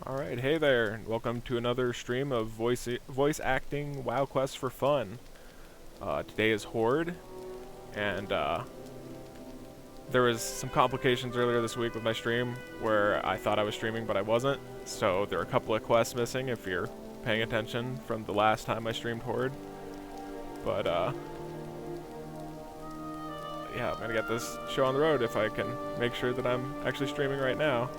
Alright, hey there, and welcome to another stream of voice acting WoW Quest for fun. Today is Horde, and there was some complications earlier this week with my stream where I thought I was streaming but I wasn't, so there are a couple of quests missing if you're paying attention from the last time I streamed Horde. But yeah, I'm gonna get this show on the road if I can make sure that I'm actually streaming right now.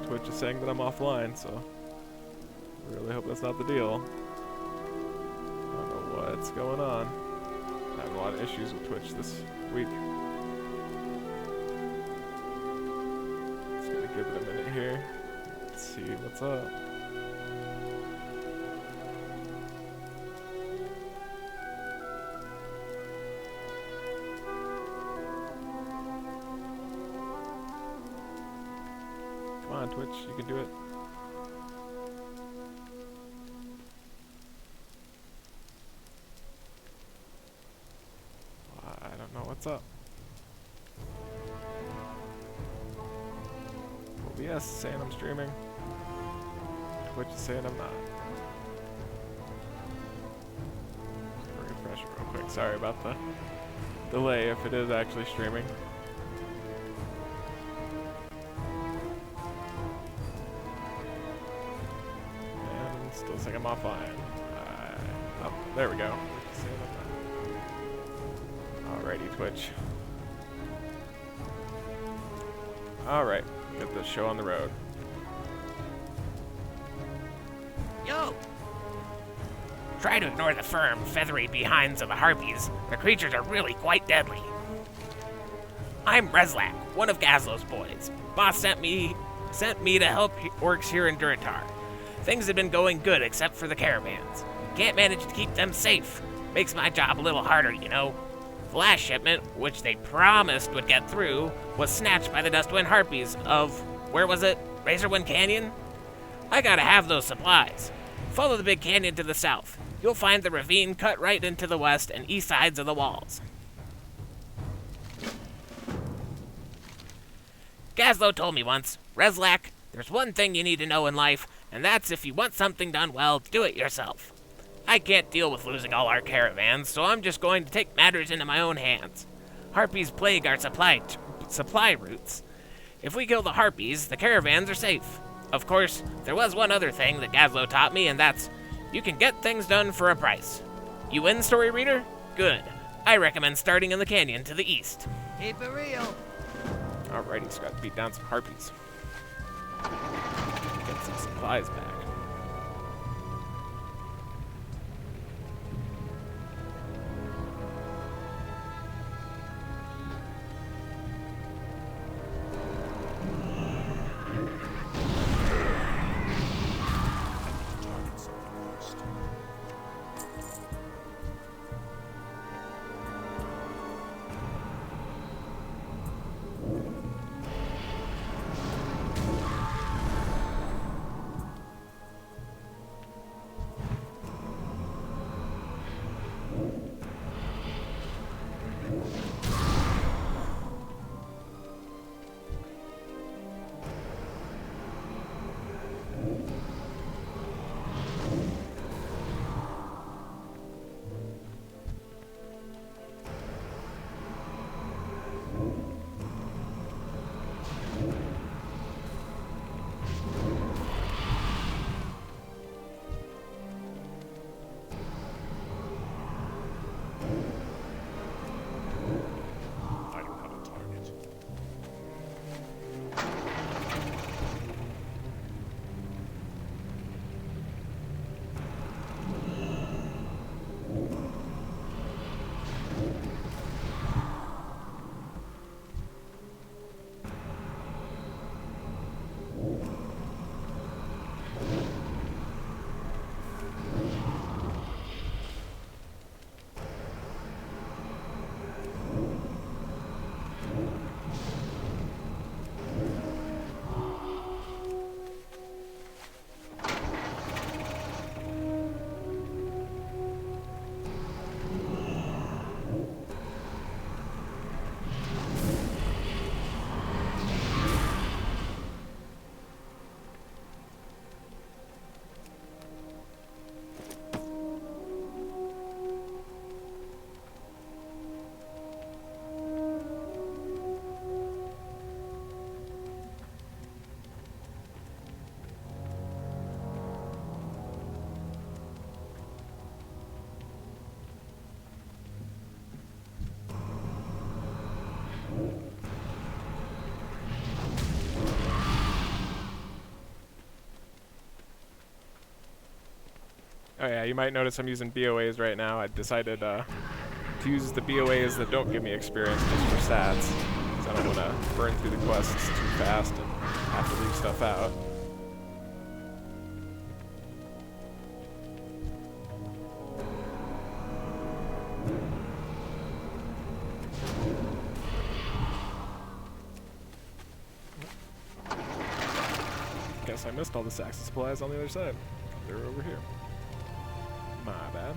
Twitch is saying that I'm offline, so I really hope that's not the deal. I don't know what's going on. I'm having a lot of issues with Twitch this week. Just gonna give it a minute here. Let's see what's up. Come on, Twitch, you can do it. I don't know what's up. OBS is saying I'm streaming. Twitch is saying I'm not. Refresh real quick. Sorry about the delay if it is actually streaming. Still think I'm offline. Oh, there we go. Alrighty, Twitch. Alright, get this show on the road. Yo! Try to ignore the firm, feathery behinds of the harpies. The creatures are really quite deadly. I'm Rezlak, one of Gazlo's boys. Boss sent me to help orcs here in Duratar. Things have been going good except for the caravans. Can't manage to keep them safe. Makes my job a little harder, you know. The last shipment, which they promised would get through, was snatched by the Dustwind Harpies of, where was it? Razorwind Canyon? I gotta have those supplies. Follow the big canyon to the south. You'll find the ravine cut right into the west and east sides of the walls. Gazlo told me once, Rezlak, there's one thing you need to know in life, and that's if you want something done well, do it yourself. I can't deal with losing all our caravans, so I'm just going to take matters into my own hands. Harpies plague our supply routes. If we kill the harpies, the caravans are safe. Of course, there was one other thing that Gazlo taught me, and that's, you can get things done for a price. You in, story reader? Good. I recommend starting in the canyon to the east. Keep it real. Alrighty, just got to beat down some harpies. Get some supplies back. Oh yeah, you might notice I'm using BOAs right now. I decided to use the BOAs that don't give me experience just for stats, because I don't want to burn through the quests too fast and have to leave stuff out. Guess I missed all the sacks of supplies on the other side. They're over here. My bad.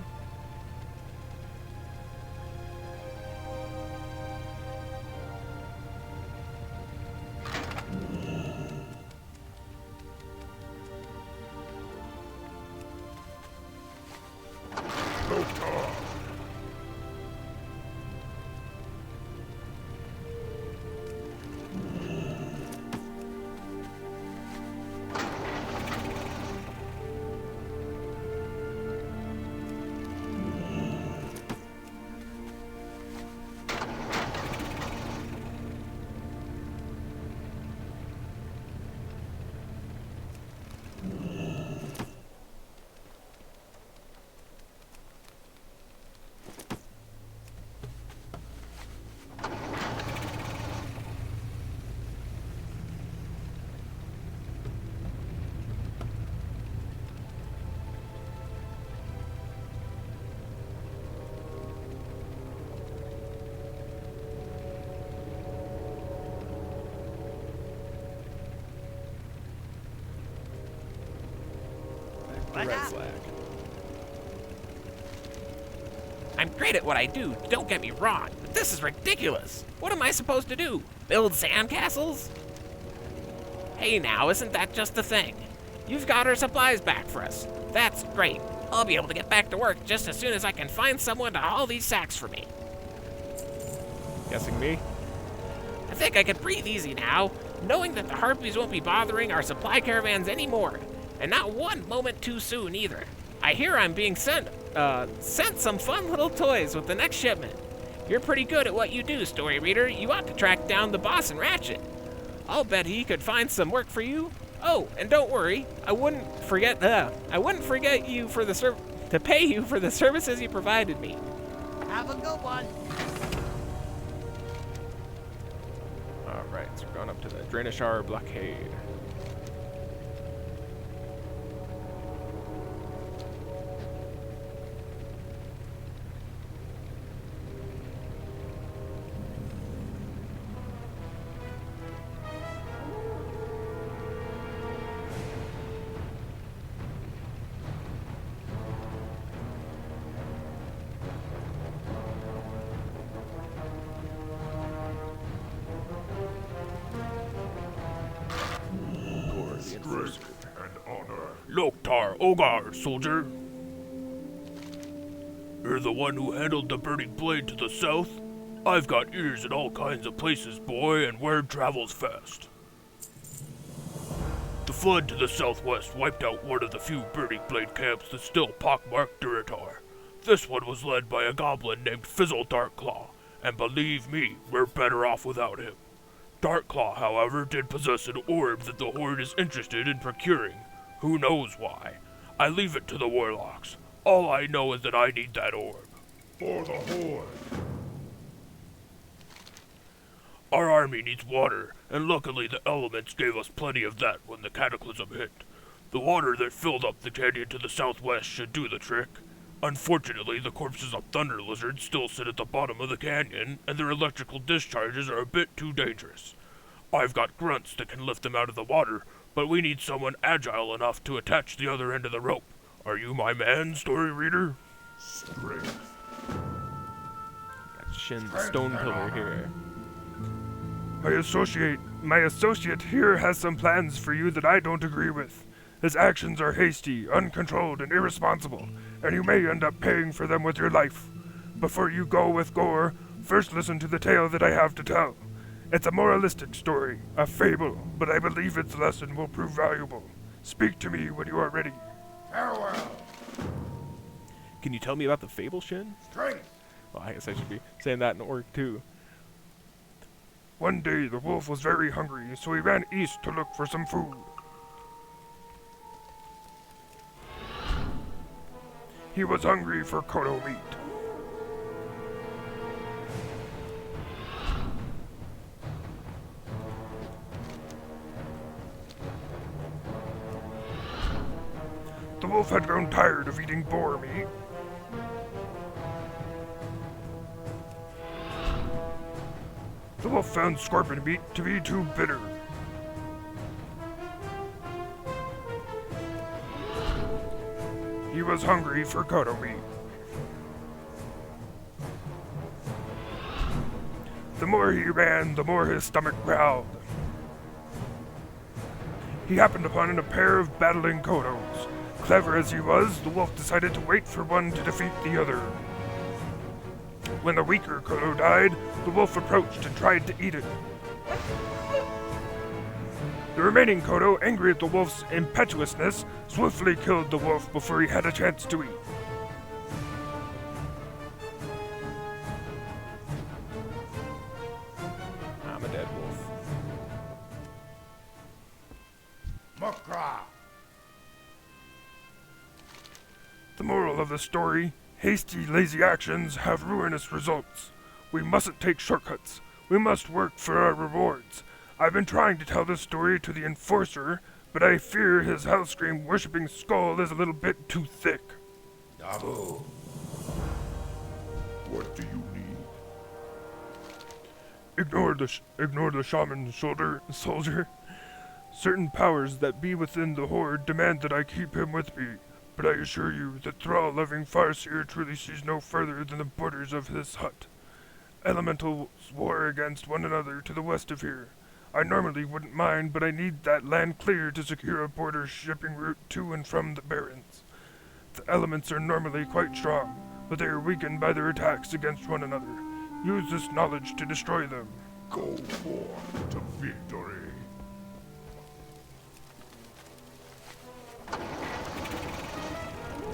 The red flag. I'm great at what I do, don't get me wrong, but this is ridiculous. What am I supposed to do? Build sandcastles? Hey now, isn't that just the thing? You've got our supplies back for us. That's great. I'll be able to get back to work just as soon as I can find someone to haul these sacks for me. Guessing me? I think I can breathe easy now, knowing that the Harpies won't be bothering our supply caravans anymore. And not one moment too soon either. I hear I'm being sent some fun little toys with the next shipment. You're pretty good at what you do, story reader. You ought to track down the boss and Ratchet. I'll bet he could find some work for you. Oh, and don't worry, I wouldn't forget you for the to pay you for the services you provided me. Have a good one. All right, so we're going up to the Draenashar blockade. Strength and honor. Loktar Ogar, soldier. You're the one who handled the burning blade to the south? I've got ears in all kinds of places, boy, and word travels fast. The flood to the southwest wiped out one of the few burning blade camps that still pockmarked Duratar. This one was led by a goblin named Fizzle Darkclaw, and believe me, we're better off without him. Darkclaw, however, did possess an orb that the Horde is interested in procuring. Who knows why? I leave it to the warlocks. All I know is that I need that orb. For the Horde. Our army needs water, and luckily the elements gave us plenty of that when the cataclysm hit. The water that filled up the canyon to the southwest should do the trick. Unfortunately, the corpses of thunder lizards still sit at the bottom of the canyon, and their electrical discharges are a bit too dangerous. I've got grunts that can lift them out of the water, but we need someone agile enough to attach the other end of the rope. Are you my man, story reader? Strength. Got Shin the Stone Pillar here. My associate here has some plans for you that I don't agree with. His actions are hasty, uncontrolled, and irresponsible, and you may end up paying for them with your life. Before you go with gore, first listen to the tale that I have to tell. It's a moralistic story, a fable, but I believe its lesson will prove valuable. Speak to me when you are ready. Farewell. Can you tell me about the fable, Shin? Strength. Well, I guess I should be saying that in orc too. One day the wolf was very hungry, so he ran east to look for some food. He was hungry for Kodo meat. The wolf had grown tired of eating boar meat. The wolf found scorpion meat to be too bitter. He was hungry for Kodo meat. The more he ran, the more his stomach growled. He happened upon a pair of battling Kodos. Clever as he was, the wolf decided to wait for one to defeat the other. When the weaker Kodo died, the wolf approached and tried to eat it. The remaining Kodo, angry at the wolf's impetuousness, swiftly killed the wolf before he had a chance to eat. I'm a dead wolf. Mukra. The moral of the story: hasty, lazy actions have ruinous results. We mustn't take shortcuts. We must work for our rewards. I've been trying to tell this story to the Enforcer, but I fear his Hellscream worshipping skull is a little bit too thick. Abu. What do you need? Ignore the shaman soldier. Certain powers that be within the Horde demand that I keep him with me, but I assure you that thrall-loving Farseer truly sees no further than the borders of his hut. Elementals war against one another to the west of here. I normally wouldn't mind, but I need that land clear to secure a border shipping route to and from the Barrens. The elements are normally quite strong, but they are weakened by their attacks against one another. Use this knowledge to destroy them. Go forth to victory.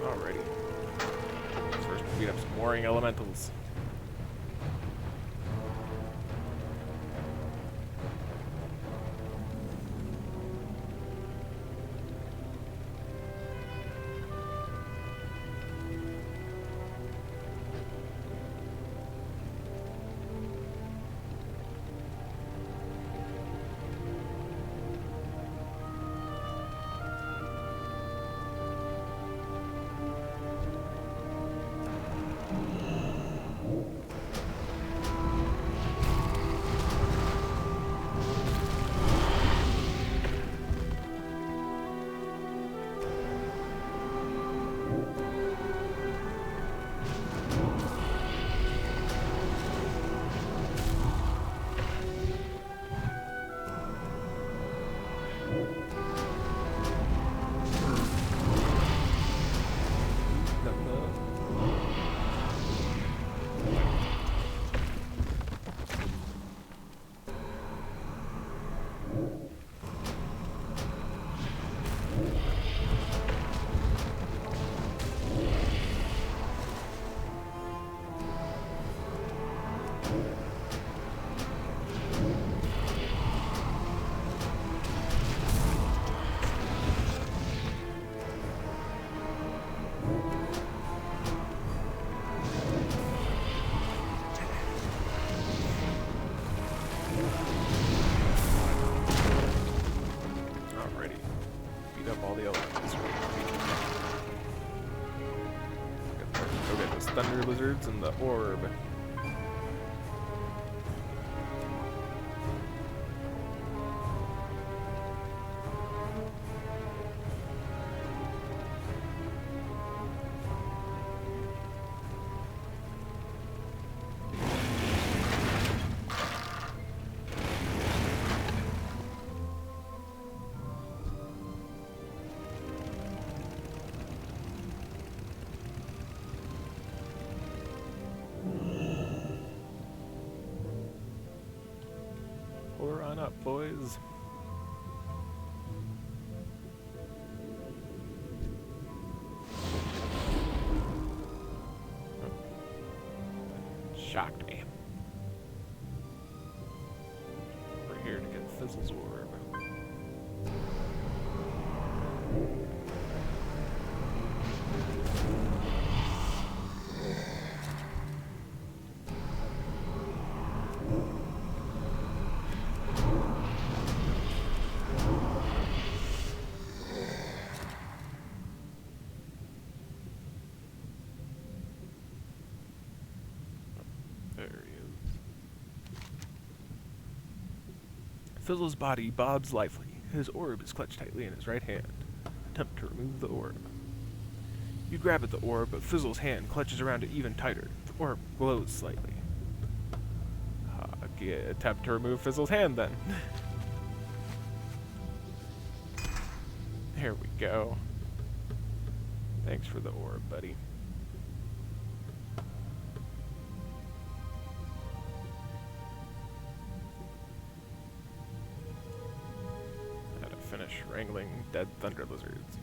Alrighty. First, we'll beat up some warring elementals. thunder lizards and the orb. Pull her on up, boys. Shocked me. We're here to get Fizzle's orb. Fizzle's body bobs lively. His orb is clutched tightly in his right hand. Attempt to remove the orb. You grab at the orb, but Fizzle's hand clutches around it even tighter. The orb glows slightly. Attempt to remove Fizzle's hand then. There we go. Thanks for the orb, buddy. Had to finish wrangling dead thunder lizards.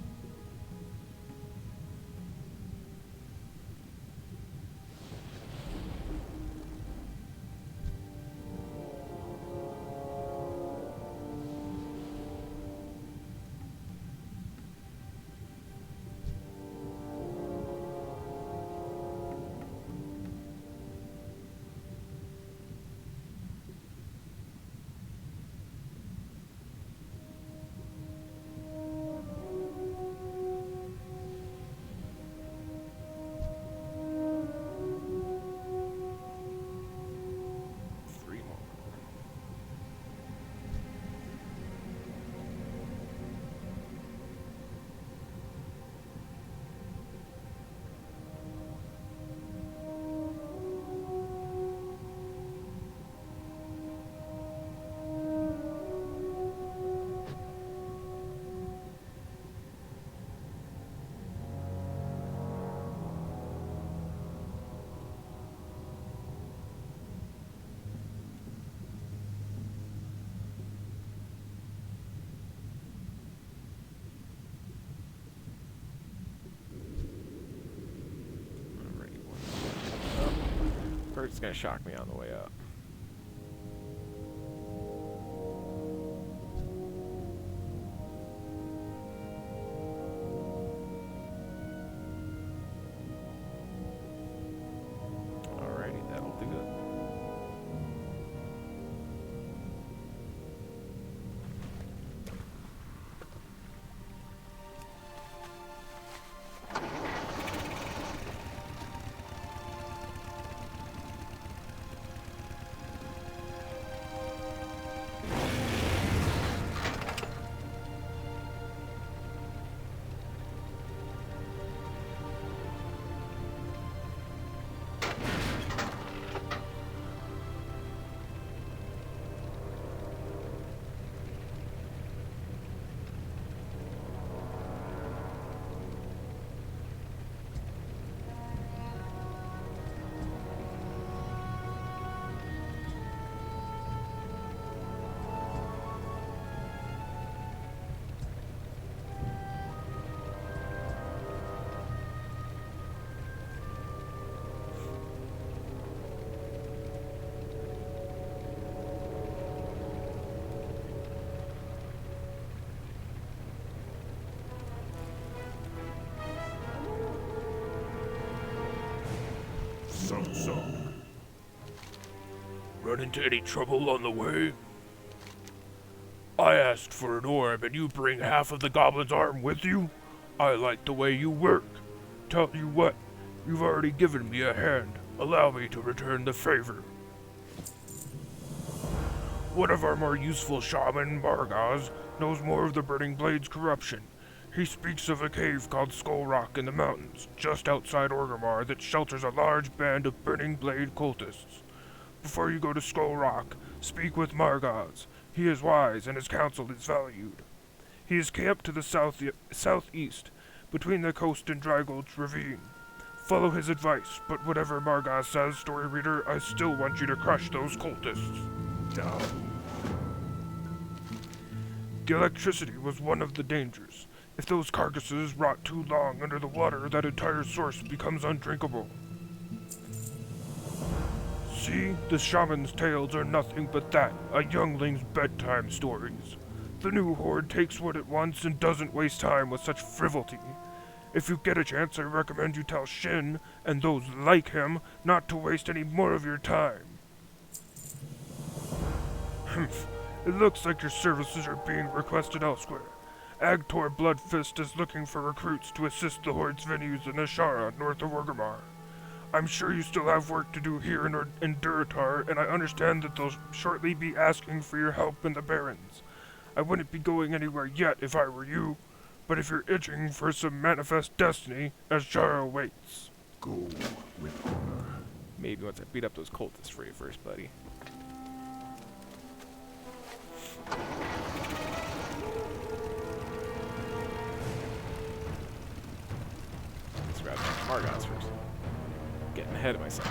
Bird's gonna shock me on the way up. Alrighty, that'll do it. So. Run into any trouble on the way? I asked for an orb and you bring half of the goblin's arm with you? I like the way you work. Tell you what, you've already given me a hand. Allow me to return the favor. One of our more useful shaman, Margaz, knows more of the Burning Blade's corruption. He speaks of a cave called Skull Rock in the mountains, just outside Orgrimmar, that shelters a large band of Burning Blade cultists. Before you go to Skull Rock, speak with Margaz. He is wise, and his counsel is valued. He is camped to the southeast, between the coast and Dry Gulch Ravine. Follow his advice, but whatever Margaz says, story reader, I still want you to crush those cultists. The electricity was one of the dangers. If those carcasses rot too long under the water, that entire source becomes undrinkable. See, the shaman's tales are nothing but that, a youngling's bedtime stories. The new Horde takes what it wants and doesn't waste time with such frivolity. If you get a chance, I recommend you tell Shin, and those like him, not to waste any more of your time. Humph, it looks like your services are being requested elsewhere. Agtor Bloodfist is looking for recruits to assist the Horde's venues in Ashara, north of Orgrimmar. I'm sure you still have work to do here in Duratar, and I understand that they'll shortly be asking for your help in the Barrens. I wouldn't be going anywhere yet if I were you, but if you're itching for some manifest destiny, Azshara waits. Go with honor. Maybe once I beat up those cultists for you first, buddy. Let's grab some Margots first. Getting ahead of myself.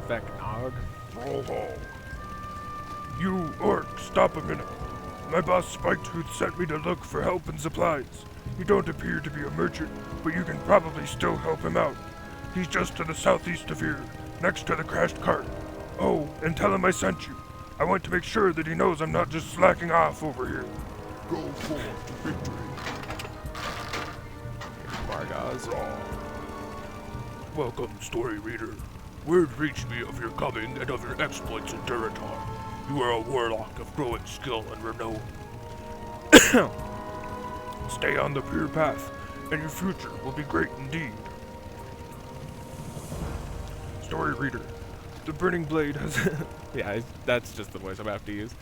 Vecnog. Oh. You, Orc, stop a minute. My boss Spiketooth sent me to look for help and supplies. You don't appear to be a merchant, but you can probably still help him out. He's just to the southeast of here, next to the crashed cart. Oh, and tell him I sent you. I want to make sure that he knows I'm not just slacking off over here. Go forth to victory. Margots. Welcome, story reader. Word reached me of your coming and of your exploits in Duratar. You are a warlock of growing skill and renown. Stay on the pure path, and your future will be great indeed. Story reader. The Burning Blade has Yeah, that's just the voice I'm about to use.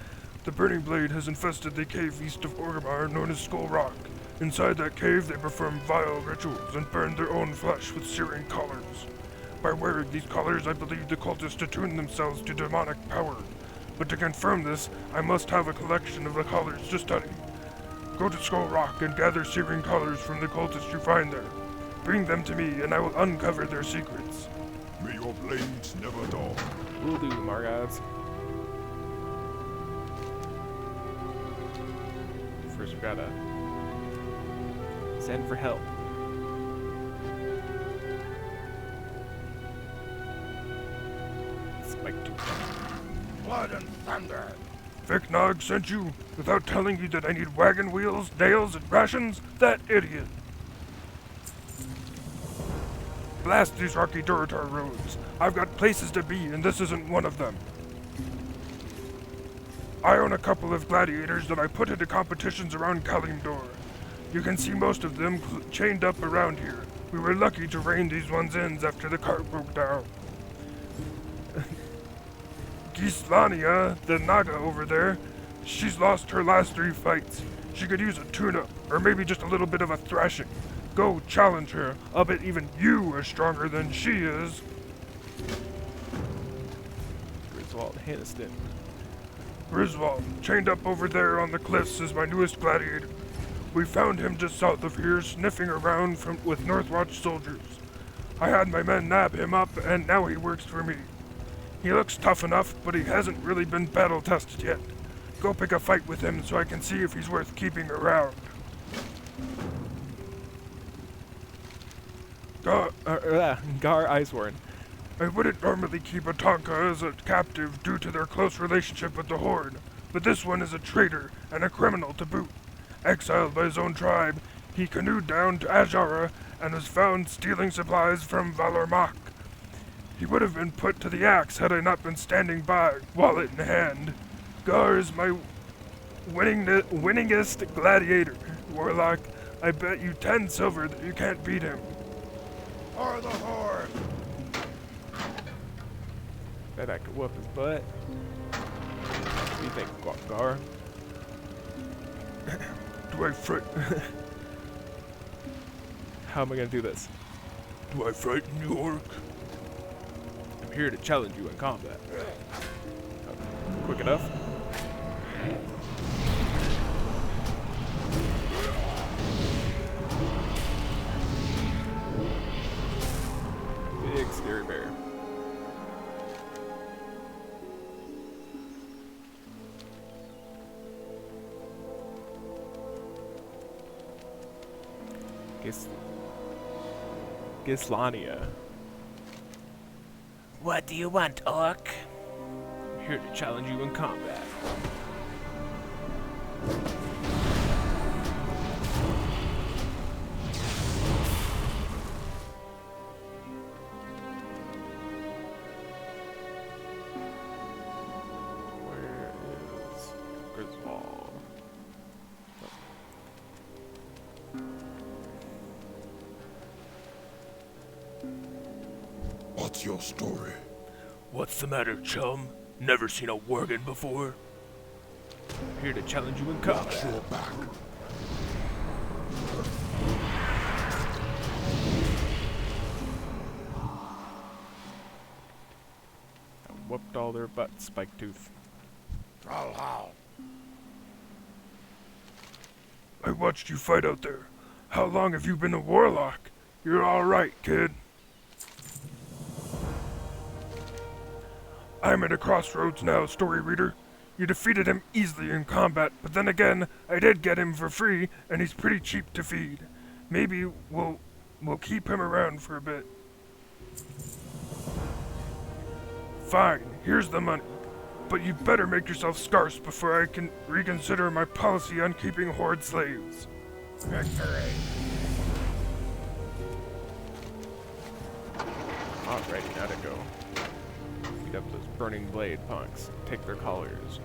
The Burning Blade has infested the cave east of Orgrimmar known as Skull Rock. Inside that cave, they perform vile rituals and burn their own flesh with searing collars. By wearing these collars, I believe the cultists attune themselves to demonic power. But to confirm this, I must have a collection of the collars to study. Go to Skull Rock and gather searing collars from the cultists you find there. Bring them to me, and I will uncover their secrets. May your blades never dull. Will do, Margots. First, we gotta send for help. Spiketooth. Blood and thunder. Vecnog sent you without telling you that I need wagon wheels, nails, and rations? That idiot! Blast these rocky Duratar roads. I've got places to be, and this isn't one of them. I own a couple of gladiators that I put into competitions around Kalimdor. You can see most of them chained up around here. We were lucky to rein these ones in after the cart broke down. Gislania, the Naga over there, she's lost her last 3 fights. She could use a tune-up, or maybe just a little bit of a thrashing. Go challenge her. I'll bet even you are stronger than she is. Griswold Hanniston. Griswold, chained up over there on the cliffs, is my newest gladiator. We found him just south of here, sniffing around with Northwatch soldiers. I had my men nab him up, and now he works for me. He looks tough enough, but he hasn't really been battle-tested yet. Go pick a fight with him so I can see if he's worth keeping around. Gar Iceworn. I wouldn't normally keep a Tonka as a captive due to their close relationship with the Horde, but this one is a traitor and a criminal to boot. Exiled by his own tribe, he canoed down to Azshara and was found stealing supplies from Valormak. He would have been put to the axe had I not been standing by, wallet in hand. Gar is my winningest gladiator. Warlock, I bet you 10 silver that you can't beat him. Are the Horde. Bet I could whoop his butt. What do you think, Gar? Do I fright? How am I gonna do this? Do I frighten you, Orc? I'm here to challenge you in combat. Quick enough? Big scary bear. Gislania. What do you want, Orc? I'm here to challenge you in combat. Where is Griswold? What's your story? What's the matter, chum? Never seen a worgen before? I'm here to challenge you in combat. Watch your back. I whooped all their butts, Spike Tooth. Trollhound. I watched you fight out there. How long have you been a warlock? You're alright, kid. I'm at a crossroads now, story reader. You defeated him easily in combat, but then again, I did get him for free, and he's pretty cheap to feed. Maybe we'll keep him around for a bit. Fine, here's the money. But you better make yourself scarce before I can reconsider my policy on keeping Horde slaves. Victory. Alrighty, now to go. Beat up those burning blade punks. Take their collars.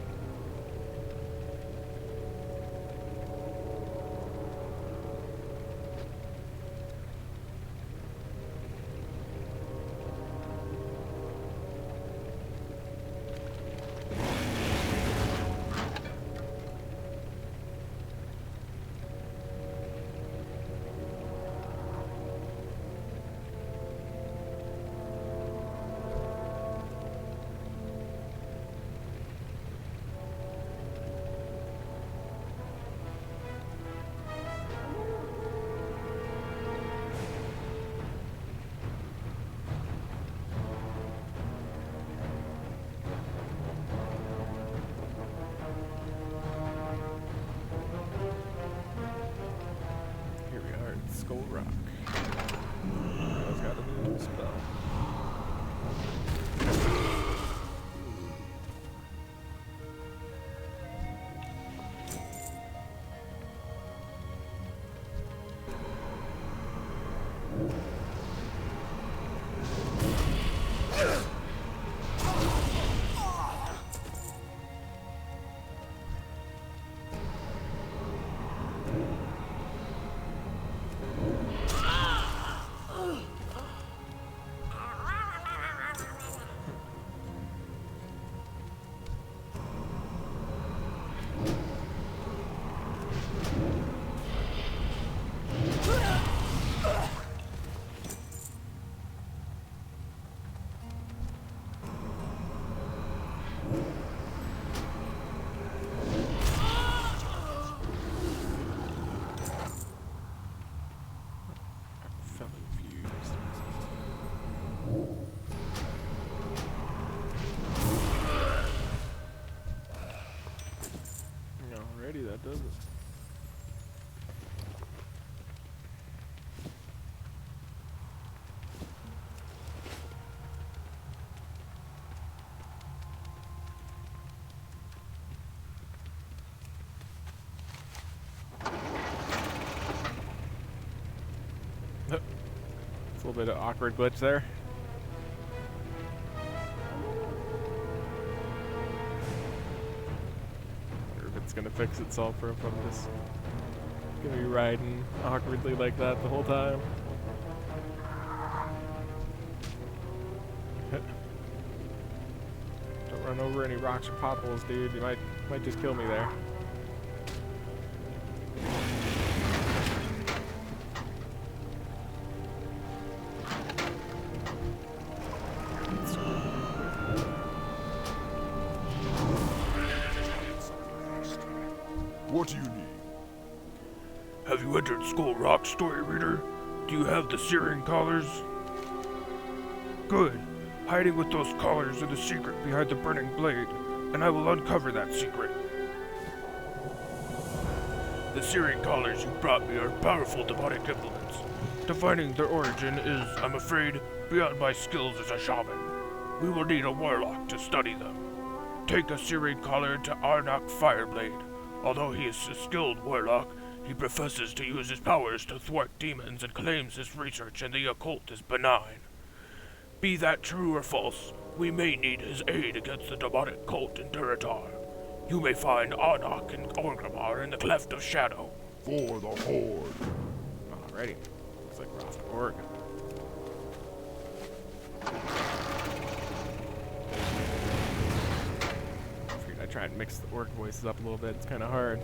Here we are at Skull Rock. I've got a new spell. Fellow views. Alrighty, that does it. It's a little bit of awkward glitch there. Wonder if it's gonna fix itself or if I'm just gonna be riding awkwardly like that the whole time. Don't run over any rocks or potholes, dude. You might just kill me there. Screw What do you need? Have you entered Skull Rock, story reader? Do you have the searing collars? Good. Hiding with those collars are the secret behind the burning blade, and I will uncover that secret. The searing collars you brought me are powerful demonic implements. Defining their origin is, I'm afraid, beyond my skills as a shaman. We will need a warlock to study them. Take a searing collar to Arnok Fireblade. Although he is a skilled warlock, he professes to use his powers to thwart demons and claims his research in the occult is benign. Be that true or false, we may need his aid against the demonic cult in Duratar. You may find Arnok and Orgrimmar in the Cleft of Shadow. For the Horde. Alrighty. Looks like we're off to Oregon. Figured I'd try and mix the orc voices up a little bit. It's kind of hard.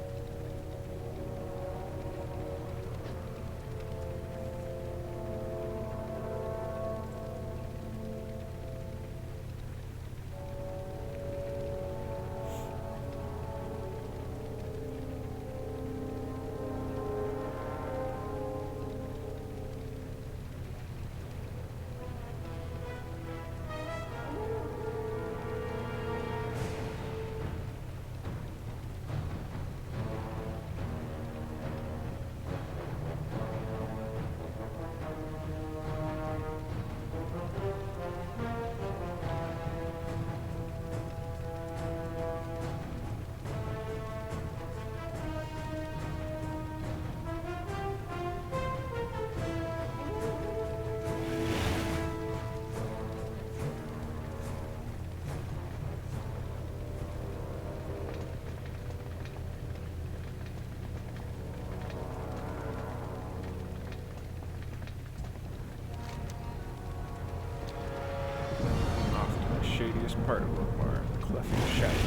Shadiest part of Orgrimmar, the Cleft of Shadow.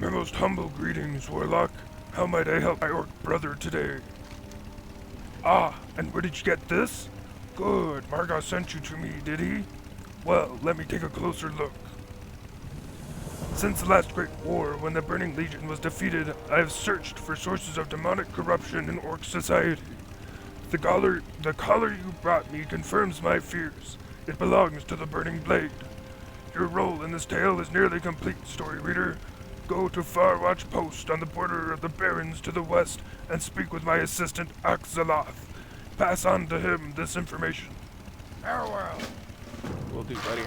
My most humble greetings, Warlock. How might I help my orc brother today? Ah, and where did you get this? Good, Margot sent you to me, did he? Well, let me take a closer look. Since the last Great War, when the Burning Legion was defeated, I have searched for sources of demonic corruption in orc society. The collar you brought me confirms my fears. It belongs to the Burning Blade. Your role in this tale is nearly complete, story reader. Go to Farwatch Post on the border of the Barrens to the west and speak with my assistant Axeloth. Pass on to him this information. Farewell. Will do, buddy.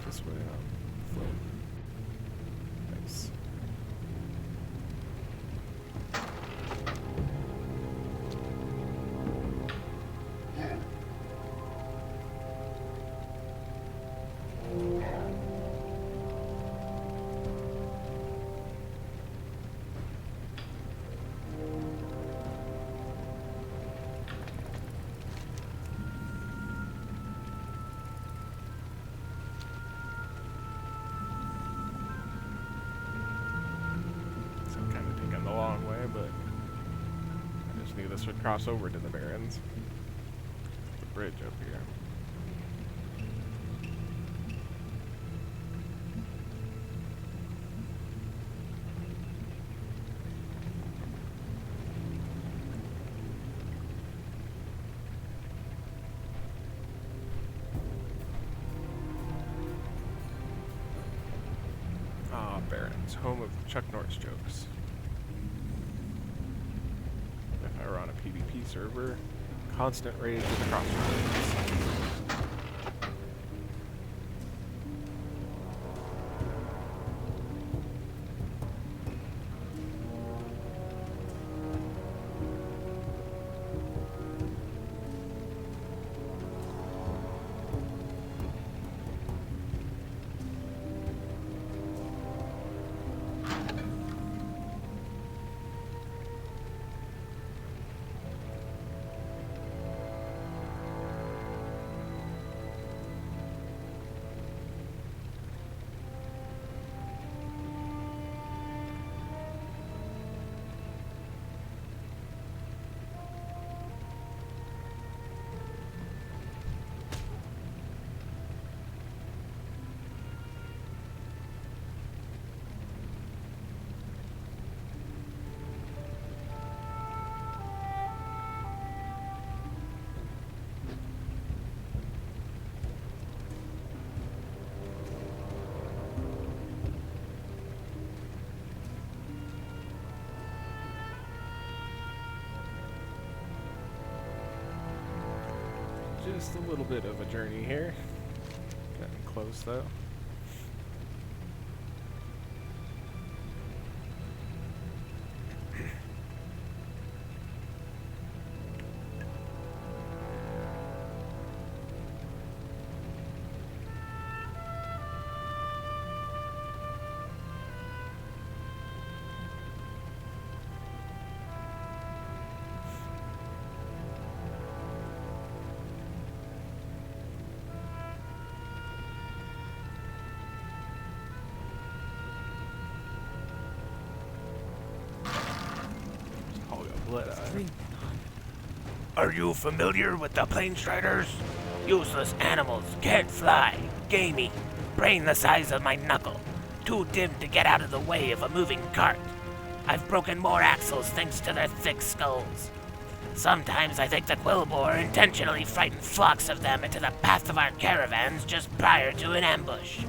This way, float. Nice. So I'm kind of taking the long way, but I just knew this would cross over to the Barrens. The bridge up here. Barrens, home of Chuck Norris jokes. If I were on a PvP server, constant rage at the crossroads. Just a little bit of a journey here. Getting close though. Are you familiar with the Plain Striders? Useless animals, can't fly, gamey, brain the size of my knuckle, too dim to get out of the way of a moving cart. I've broken more axles thanks to their thick skulls. Sometimes I think the Quillboar intentionally frightened flocks of them into the path of our caravans just prior to an ambush.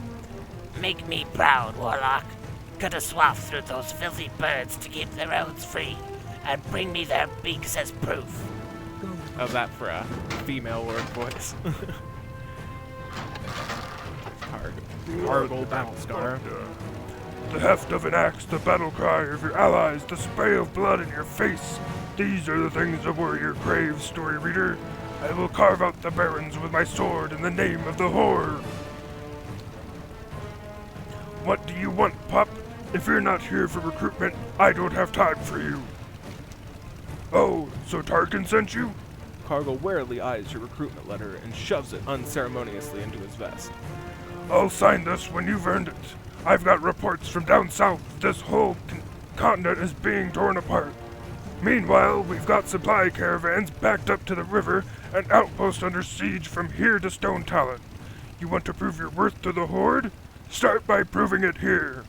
Make me proud, Warlock. Cut a swath through those filthy birds to keep the roads free, and bring me their beaks as proof. How's that for a female word voice? Cargill Battlestar. The heft of an axe, the battle cry of your allies, the spray of blood in your face. These are the things a warrior craves, story reader. I will carve out the barons with my sword in the name of the Horde. What do you want, pup? If you're not here for recruitment, I don't have time for you. Oh, so Tarkin sent you? Cargill warily eyes your recruitment letter and shoves it unceremoniously into his vest. I'll sign this when you've earned it. I've got reports from down south this whole continent is being torn apart. Meanwhile, we've got supply caravans backed up to the river and outposts under siege from here to Stone Talon. You want to prove your worth to the Horde? Start by proving it here.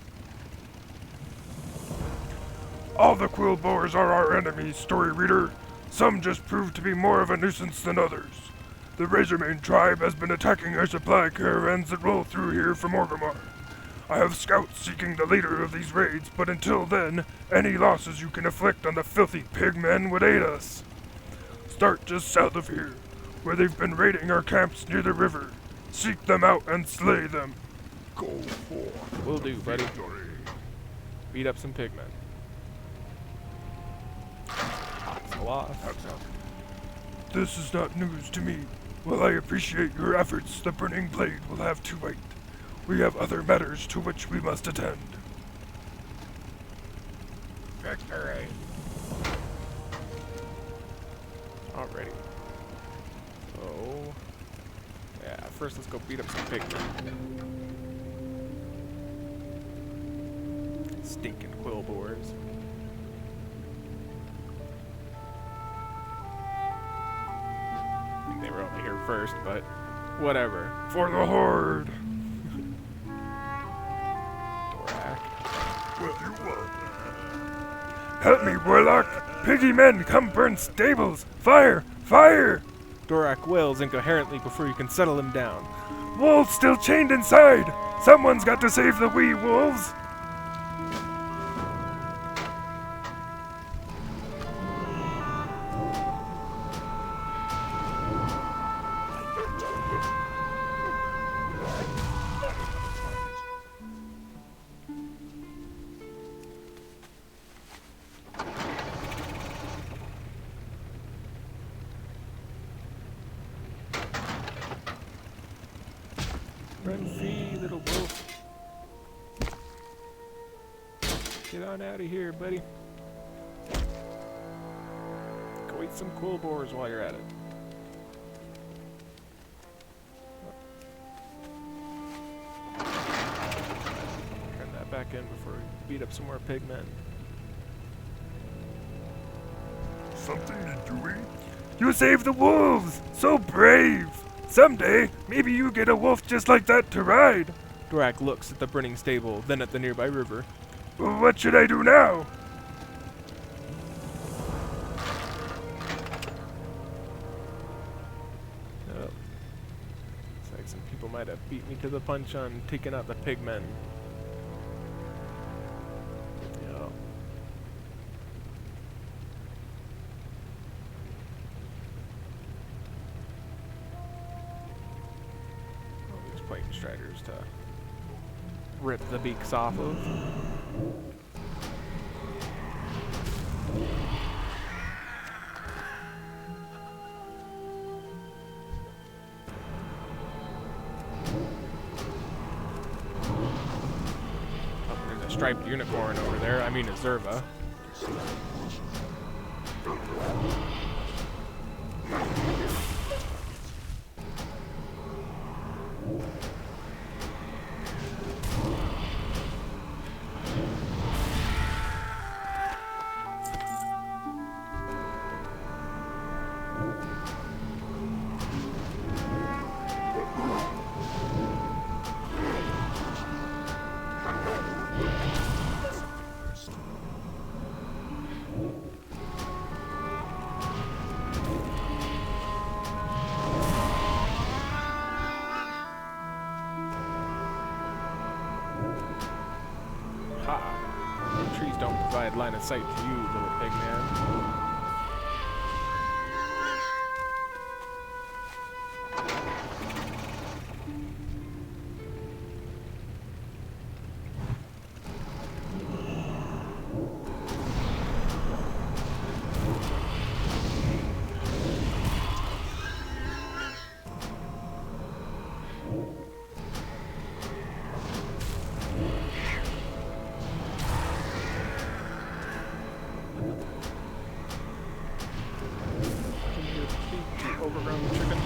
All the Quillboars are our enemies, story reader. Some just prove to be more of a nuisance than others. The Razormane tribe has been attacking our supply caravans that roll through here from Orgrimmar. I have scouts seeking the leader of these raids, but until then, any losses you can inflict on the filthy pigmen would aid us. Start just south of here, where they've been raiding our camps near the river. Seek them out and slay them. Go for Will do, buddy. victory. Beat up some pigmen. Pops a lot. This is not news to me. While I appreciate your efforts, the Burning Blade will have to wait. We have other matters to which we must attend. Victory. Alrighty. So, yeah, first let's go beat up some pigmen. Stinking Quillboars. I mean, they were only here first, but whatever. For the Horde! Well, you won. Help me, Warlock! Piggy men, come burn stables! Fire! Fire! Dorak wails incoherently before you can settle him down. Wolves still chained inside! Someone's got to save the wee wolves! Get on out of here, buddy. Go eat some cool boars while you're at it. Turn that back in before we beat up some more pigmen. Something to do? You saved the wolves! So brave! Someday, maybe you get a wolf just like that to ride. Drak looks at the burning stable, then at the nearby river. What should I do now? Oh. Looks like some people might have beat me to the punch on taking out the pigmen. Yeah. All these Plain Striders to rip the beaks off of. Oh, there's a striped unicorn over there. I mean a Zerva. Ha! Trees don't provide line of sight to you, little pig man. Overgrown chicken.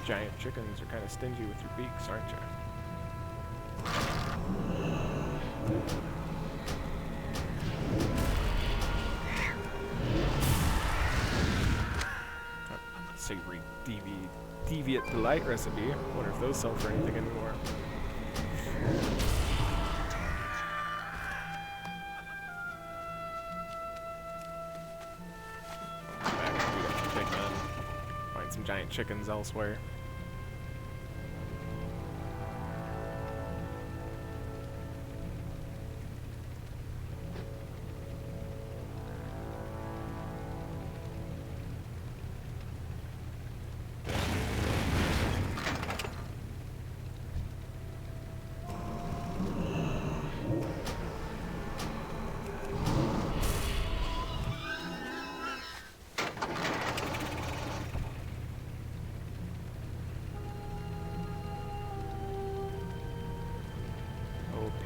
Giant chickens are kind of stingy with your beaks, aren't you? Savory deviate delight recipe. Wonder if those sell for anything anymore. Back and beat up the big men. Find some giant chickens elsewhere.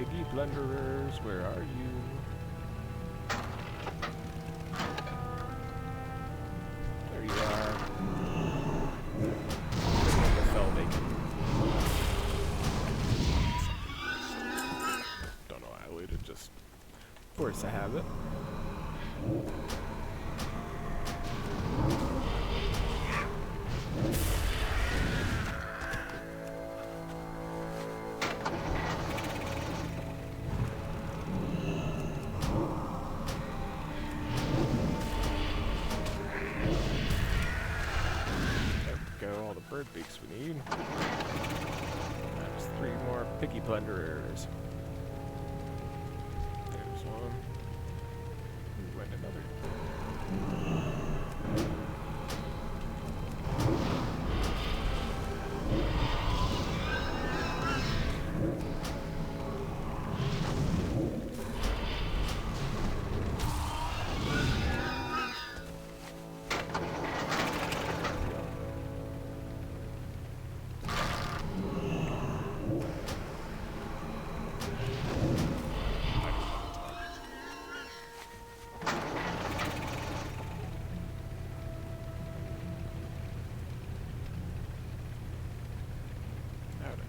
Piggy blunderers, where are you? There you are. The fell bacon. Don't know why I waited, just force I have it. All the bird beaks we need. There's 3 more piggy plunderers. There's one. Ooh, and another.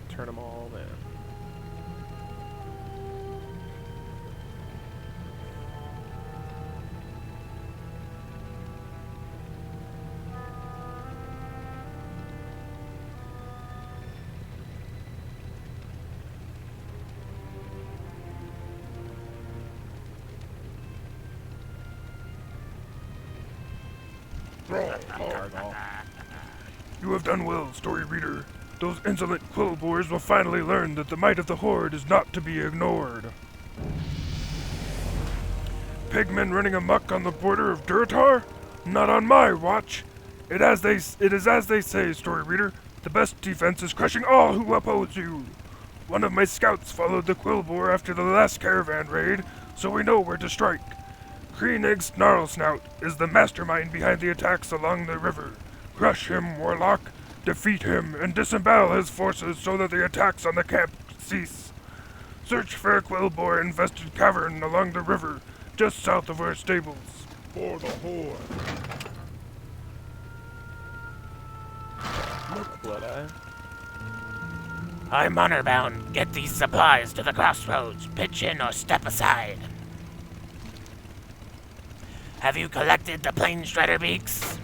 Turn them all in. Gargle. You have done well, story reader. Those insolent quillboars will finally learn that the might of the Horde is not to be ignored. Pigmen running amok on the border of Duratar? Not on my watch. It is as they say, story reader. The best defense is crushing all who oppose you. One of my scouts followed the quillboar after the last caravan raid, so we know where to strike. Kreenig Snarlsnout is the mastermind behind the attacks along the river. Crush him, Warlock. Defeat him and disembowel his forces so that the attacks on the camp cease. Search for a quillboar-infested cavern along the river, just south of our stables. For the Horde. Look, Blood-Eye. I'm honor-bound. Get these supplies to the crossroads. Pitch in or step aside. Have you collected the plane shredder beaks?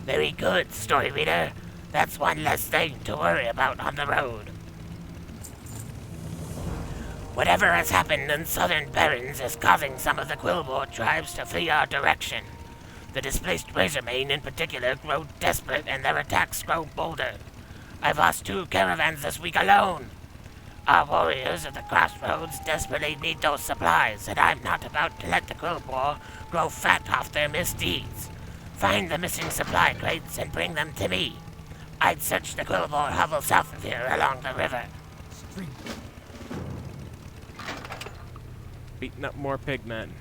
Very good, story reader. That's one less thing to worry about on the road. Whatever has happened in southern Barrens is causing some of the quillboar tribes to flee our direction. The displaced Razormane in particular grow desperate and their attacks grow bolder. I've lost 2 caravans this week alone. Our warriors at the crossroads desperately need those supplies, and I'm not about to let the quillboar grow fat off their misdeeds. Find the missing supply crates and bring them to me. I'd search the quillboar hovel south of here along the river. Beating up more pigmen.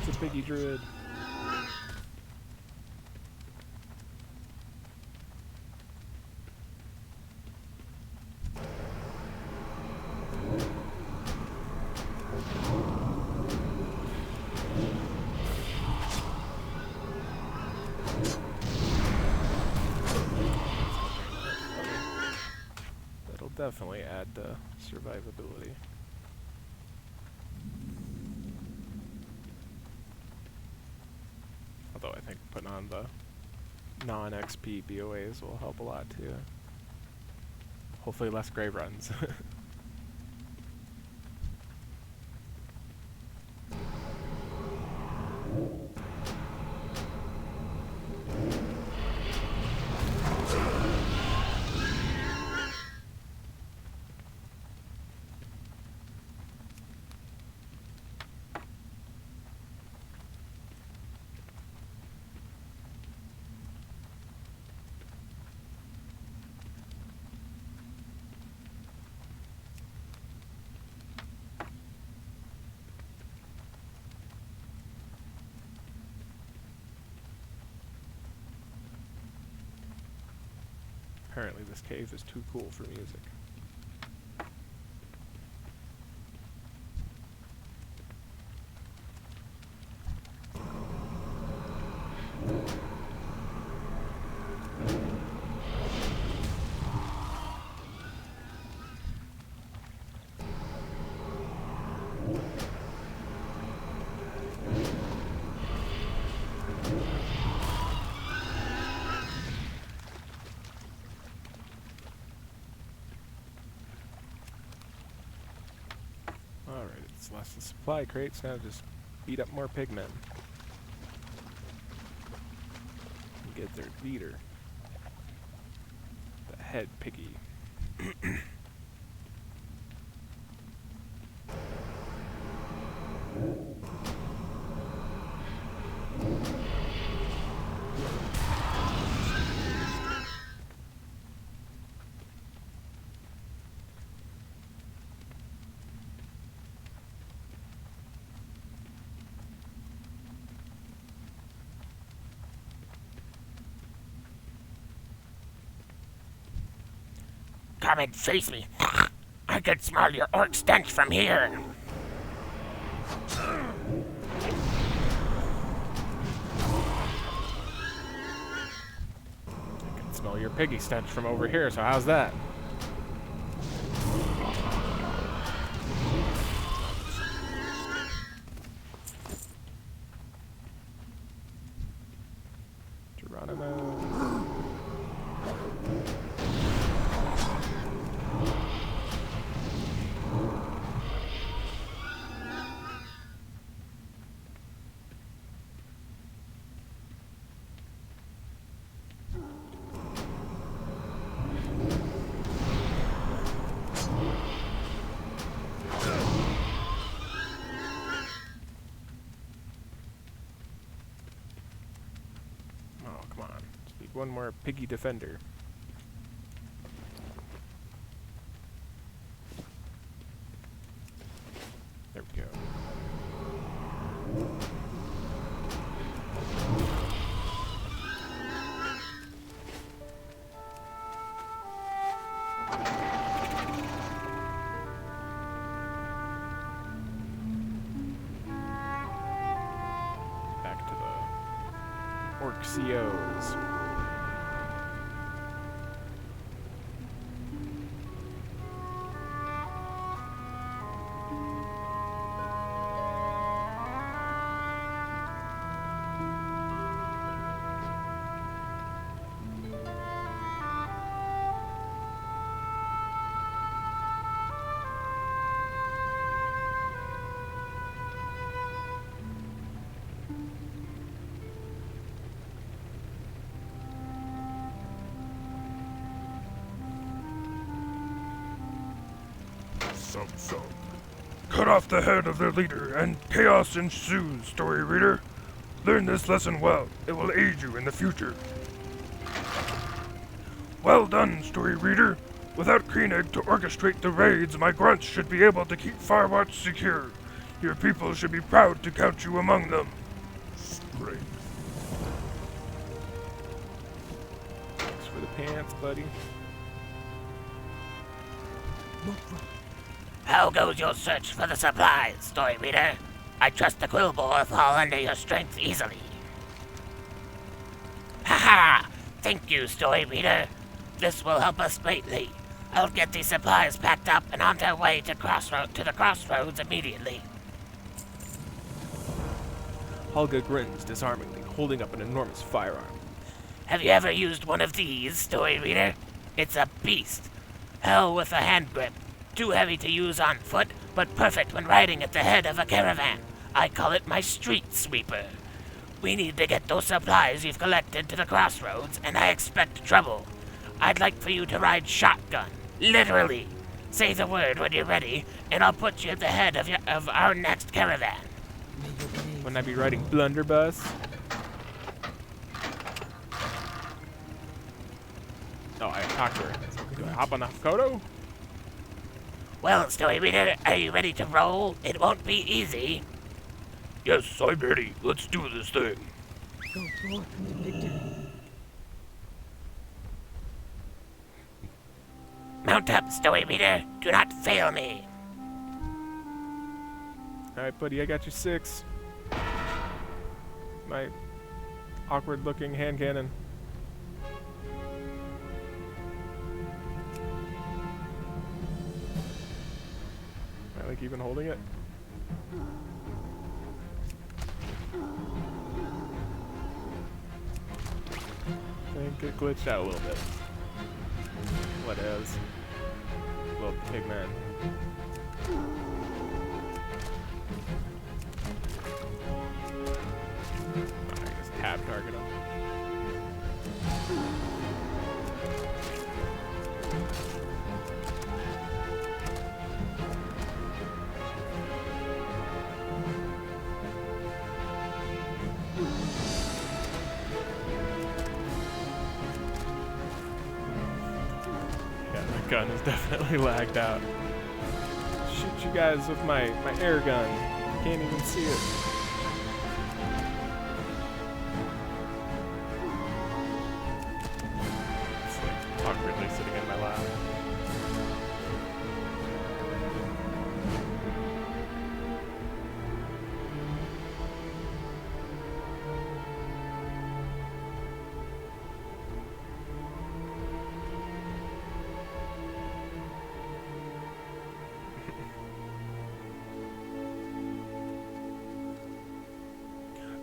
It's a piggy druid. Little definitely add to survivability. Although I think putting on the non-XP BOAs will help a lot too. Hopefully less grave runs. Apparently this cave is too cool for music. Alright, it's less the supply crates, now just beat up more pigmen. And get their leader. The head piggy. Come and face me. I can smell your orc stench from here. I can smell your piggy stench from over here, so how's that? Geronimo. Oh, come on. Just need one more piggy defender. There we go. Back to the orc COs. Some. Cut off the head of their leader, and chaos ensues, story reader. Learn this lesson well. It will aid you in the future. Well done, story reader. Without Koenig to orchestrate the raids, my grunts should be able to keep Firewatch secure. Your people should be proud to count you among them. Great. Thanks for the pants, buddy. How goes your search for the supplies, story reader? I trust the Quillboar fall under your strength easily. Haha! Thank you, story reader. This will help us greatly. I'll get these supplies packed up and on their way to the crossroads immediately. Helga grins disarmingly, holding up an enormous firearm. Have you ever used one of these, Story Reader? It's a beast. Hell with a hand grip. Too heavy to use on foot, but perfect when riding at the head of a caravan. I call it my street sweeper. We need to get those supplies you've collected to the crossroads, and I expect trouble. I'd like for you to ride shotgun. Literally. Say the word when you're ready, and I'll put you at the head of our next caravan. Wouldn't I be riding blunderbuss? Oh, I talked to her. Do I hop on the Kodo? Well, Story Reader, are you ready to roll? It won't be easy. Yes, I'm ready. Let's do this thing. Go forth into victory. Mount up, Story Reader. Do not fail me. Alright, buddy, I got you 6. My awkward-looking hand cannon. Am I, like, even holding it? I think it glitched out a little bit. What is? Little pigman. I just tab target him. Yeah, the gun is definitely lagged out. Shoot you guys with my air gun. You can't even see it. It's like awkwardly sitting in my lap.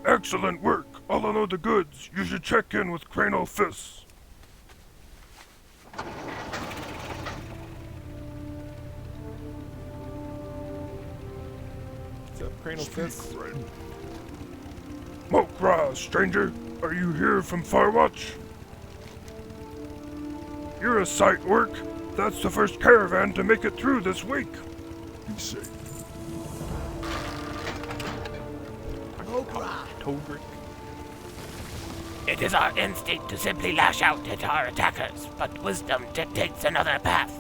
Excellent work. I'll unload the goods. You should check in with Cranial Fists. What's up, Cranial Fist? Mokra, stranger. Are you here from Firewatch? You're a sight work. That's the first caravan to make it through this week. Be safe. Togrick. It is our instinct to simply lash out at our attackers, but wisdom dictates another path.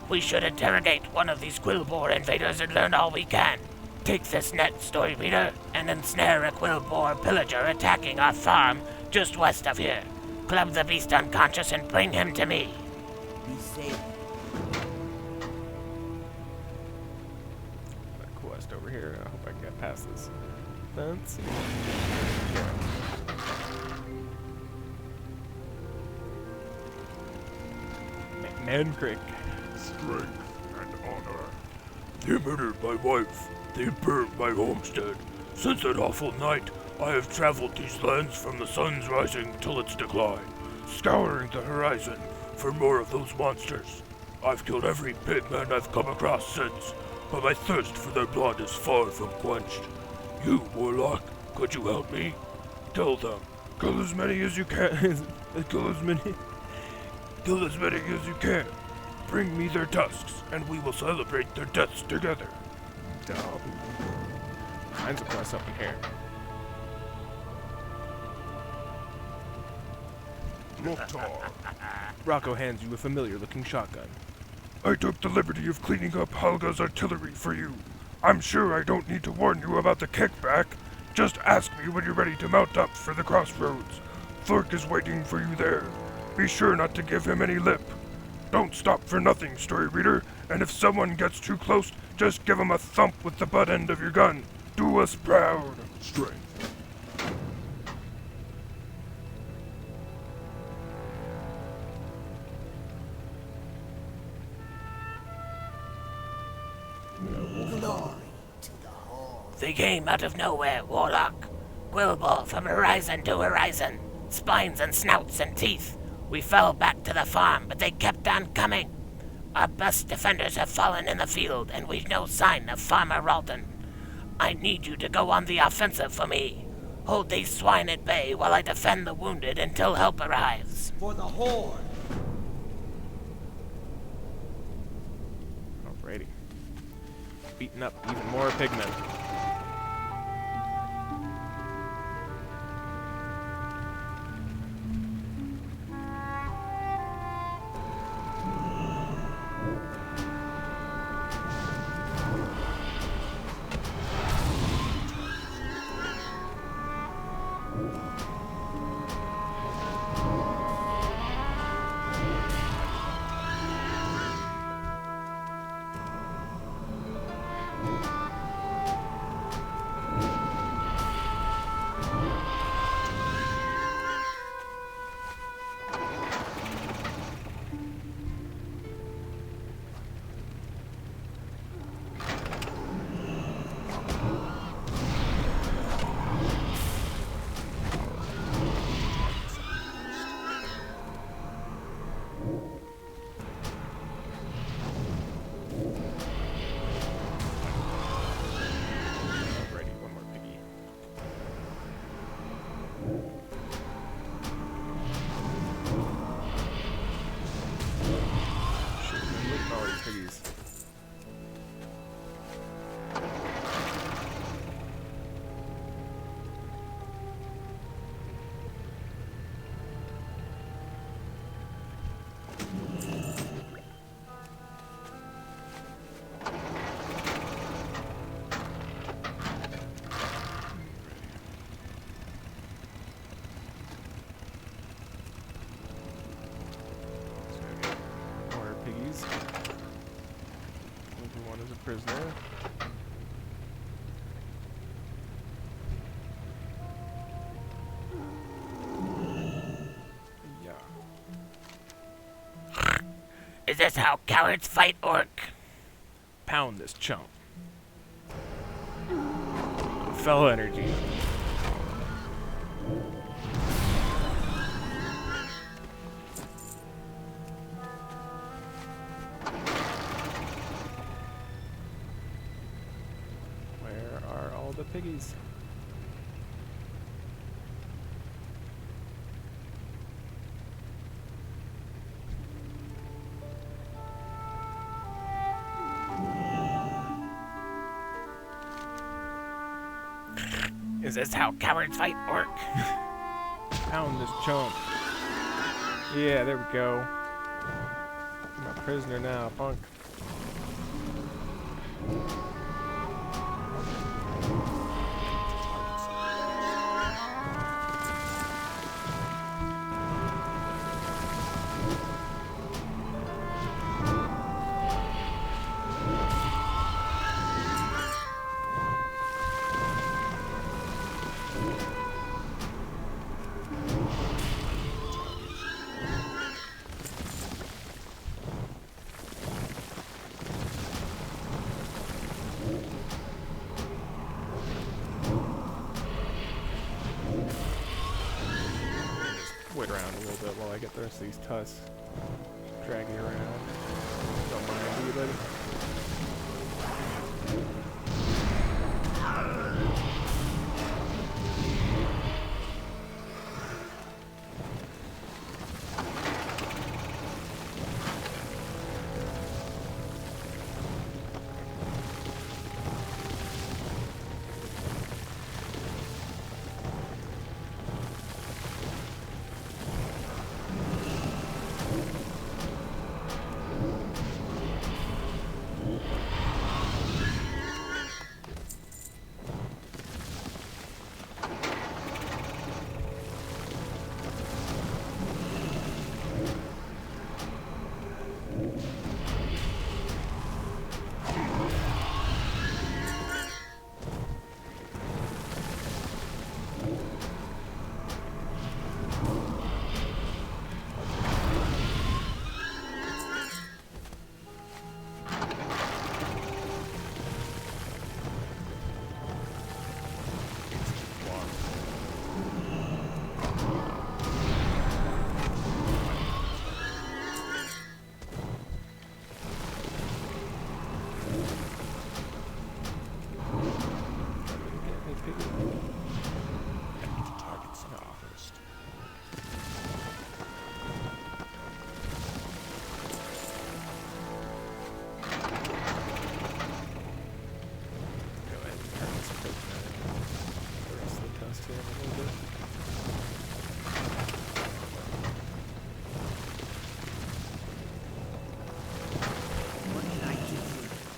We should interrogate one of these Quillboar invaders and learn all we can. Take this net, Story Reader, and ensnare a Quillboar pillager attacking our farm just west of here. Club the beast unconscious and bring him to me. Be safe. A quest over here. I hope I can get past this fence. Mancrick. Strength and honor. They murdered my wife. They burned my homestead. Since that awful night, I have traveled these lands from the sun's rising till its decline, scouring the horizon for more of those monsters. I've killed every pitman I've come across since, but my thirst for their blood is far from quenched. You, Warlock, could you help me? Tell them. Kill as many as you can. Kill as many as you can. Bring me their tusks, and we will celebrate their deaths together. Finds a quest up in here. Loktar. Rocco hands you a familiar-looking shotgun. I took the liberty of cleaning up Helga's artillery for you. I'm sure I don't need to warn you about the kickback. Just ask me when you're ready to mount up for the crossroads. Thork is waiting for you there. Be sure not to give him any lip. Don't stop for nothing, Story Reader, and if someone gets too close, just give him a thump with the butt end of your gun. Do us proud. Strength. Glory to the Horde. They came out of nowhere, Warlock. Quillball from horizon to horizon. Spines and snouts and teeth. We fell back to the farm, but they kept on coming. Our best defenders have fallen in the field, and we've no sign of Farmer Ralton. I need you to go on the offensive for me. Hold these swine at bay while I defend the wounded until help arrives. For the Horde. Alrighty. Beating up even more pigmen. Everyone is a prisoner. Yeah. Is this how cowards fight orc? Pound this chump. Fellow energy. Where are all the piggies? Is this how cowards fight orc? Pound this chump. Yeah, there we go. I'm a prisoner now, punk. Wait around a little bit while I get the rest of these tusks. Drag you around. Don't mind anybody.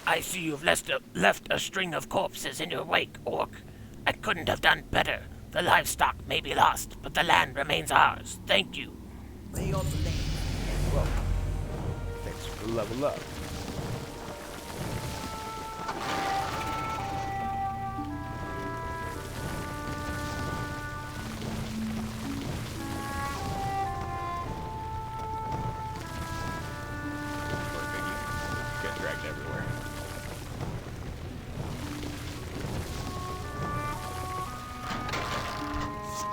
I see you've left a string of corpses in your wake, Orc. I couldn't have done better. The livestock may be lost, but the land remains ours. Thank you. May your blade Thanks for the level up. Poor Biggie. Get dragged everywhere.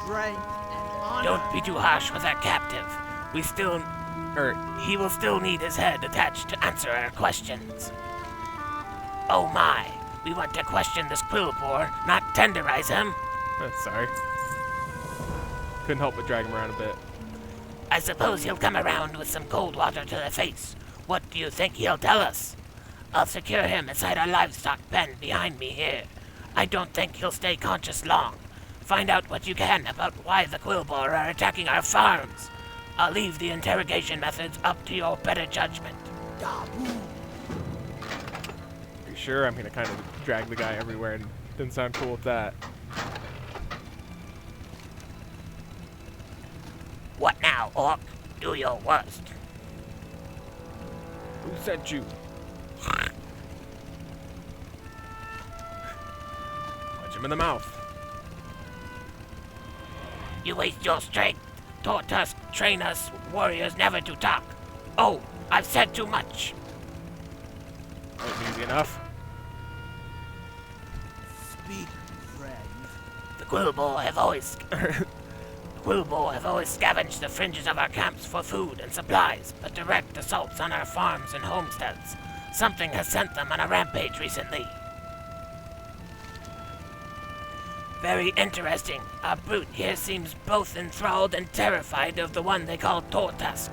strength and honor. Don't be too harsh with our captive. He will still need his head attached to answer our questions. Oh my, we want to question this Quillbore, not tenderize him. Sorry. Couldn't help but drag him around a bit. I suppose he'll come around with some cold water to the face. What do you think he'll tell us? I'll secure him inside our livestock pen behind me here. I don't think he'll stay conscious long. Find out what you can about why the Quillbore are attacking our farms. I'll leave the interrogation methods up to your better judgment. Dabu. Are you sure? I'm gonna kind of drag the guy everywhere and didn't sound cool with that. What now, Orc? Do your worst. Who sent you? Punch him in the mouth. You waste your strength. Taught us, train us, warriors never to talk. Oh, I've said too much. That was easy enough. Speak, friend. The Quillbore have always scavenged the fringes of our camps for food and supplies, but direct assaults on our farms and homesteads. Something has sent them on a rampage recently. Very interesting. Our brute here seems both enthralled and terrified of the one they call Tortusk.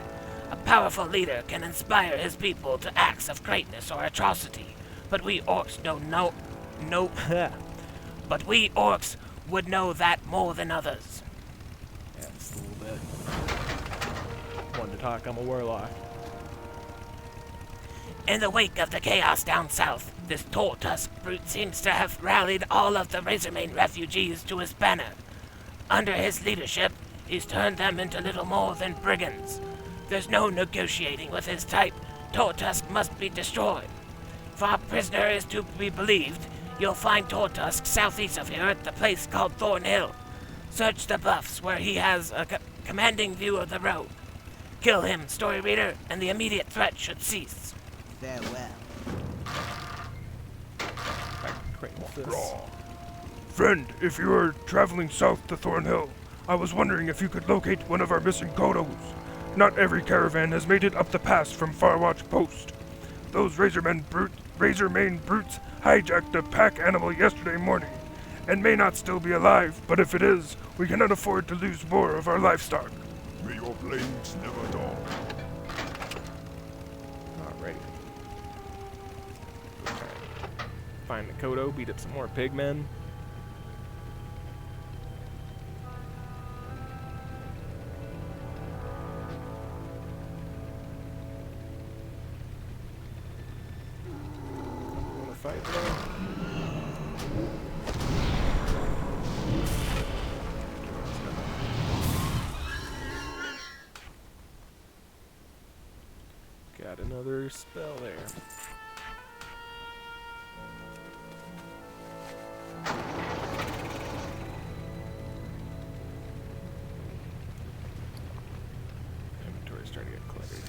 A powerful leader can inspire his people to acts of greatness or atrocity, but we orcs but we orcs would know that more than others. Yeah, just a little bit. One to talk, I'm a warlock. In the wake of the chaos down south, this Tortusk brute seems to have rallied all of the Razormane refugees to his banner. Under his leadership, he's turned them into little more than brigands. There's no negotiating with his type. Tortusk must be destroyed. If our prisoner is to be believed, you'll find Tortusk southeast of here at the place called Thornhill. Search the bluffs where he has a commanding view of the road. Kill him, story reader, and the immediate threat should cease. Farewell. Friend, if you are traveling south to Thornhill, I was wondering if you could locate one of our missing Kodos. Not every caravan has made it up the pass from Farwatch Post. Those Razormane brutes hijacked a pack animal yesterday morning, and may not still be alive, but if it is, we cannot afford to lose more of our livestock. May your blades never dull. Alrighty. Find the Kodo, beat up some more pigmen. Wanna fight though? Got another spell there. Inventory's starting to get cluttered.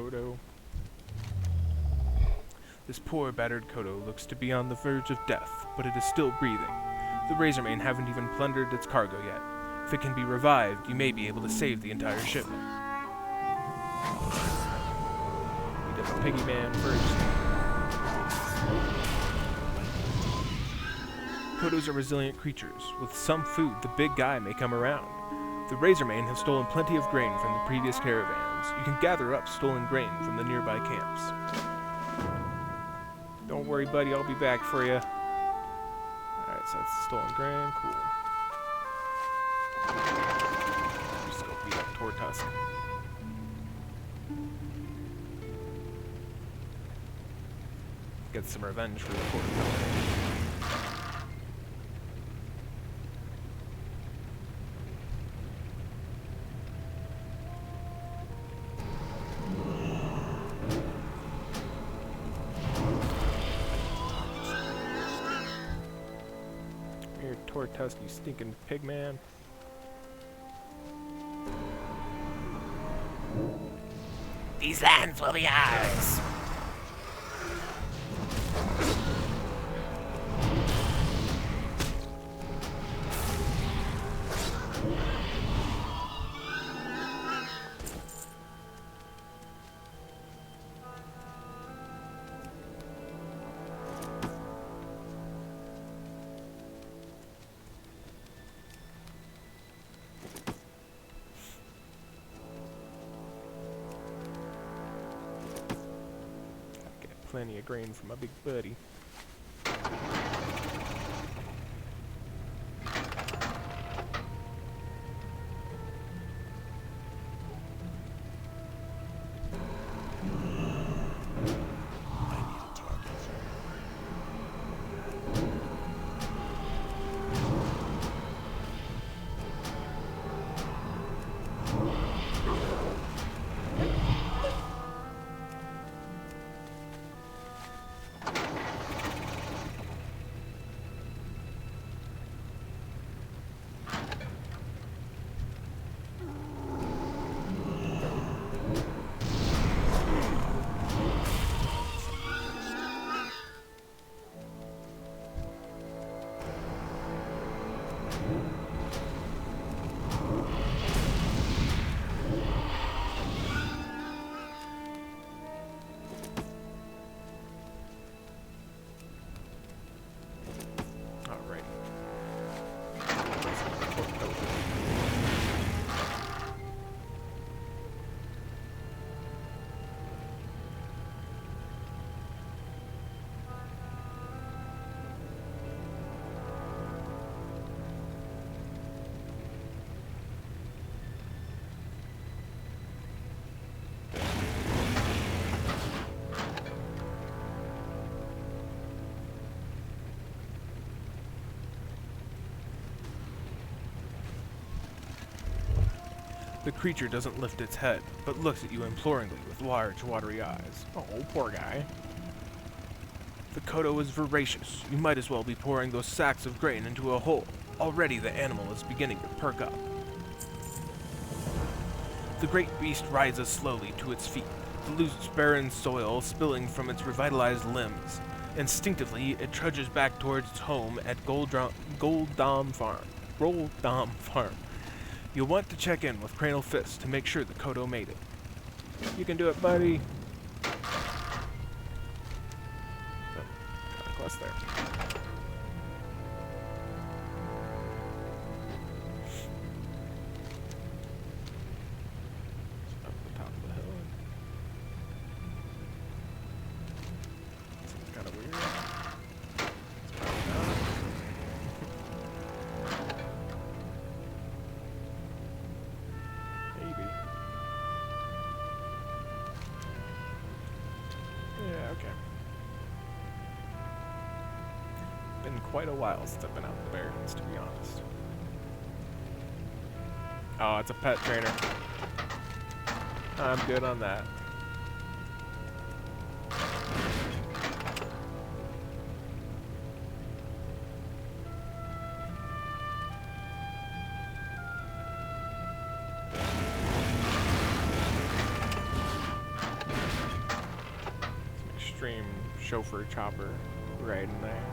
Kodo. This poor battered Kodo looks to be on the verge of death, but it is still breathing. The Razormain haven't even plundered its cargo yet. If it can be revived, you may be able to save the entire shipment. We did the Piggy Man first. Kodos are resilient creatures. With some food, the big guy may come around. The Razormain has stolen plenty of grain from the previous caravans. You can gather up stolen grain from the nearby camps. Don't worry, buddy, I'll be back for you. Alright, so that's stolen grain, cool. Just go beat up Tortusk. Get some revenge for the Tortusk. Tortusk, you stinking pig man. These lands will be ours. Plenty of grain for my big buddy. The creature doesn't lift its head, but looks at you imploringly with large, watery eyes. Oh, poor guy. The Kodo is voracious. You might as well be pouring those sacks of grain into a hole. Already the animal is beginning to perk up. The great beast rises slowly to its feet, the loose, barren soil spilling from its revitalized limbs. Instinctively, it trudges back towards its home at Goldam Farm. You'll want to check in with Cranial Fist to make sure the Kodo made it. You can do it, buddy. Oh, got a quest there. Up the top of the hill. Seems kind of weird. It's probably not. Maybe. Yeah, okay. Been quite a while since I've been out in the Barrens, to be honest. Oh, it's a pet trainer. I'm good on that. chauffeur chopper right in there.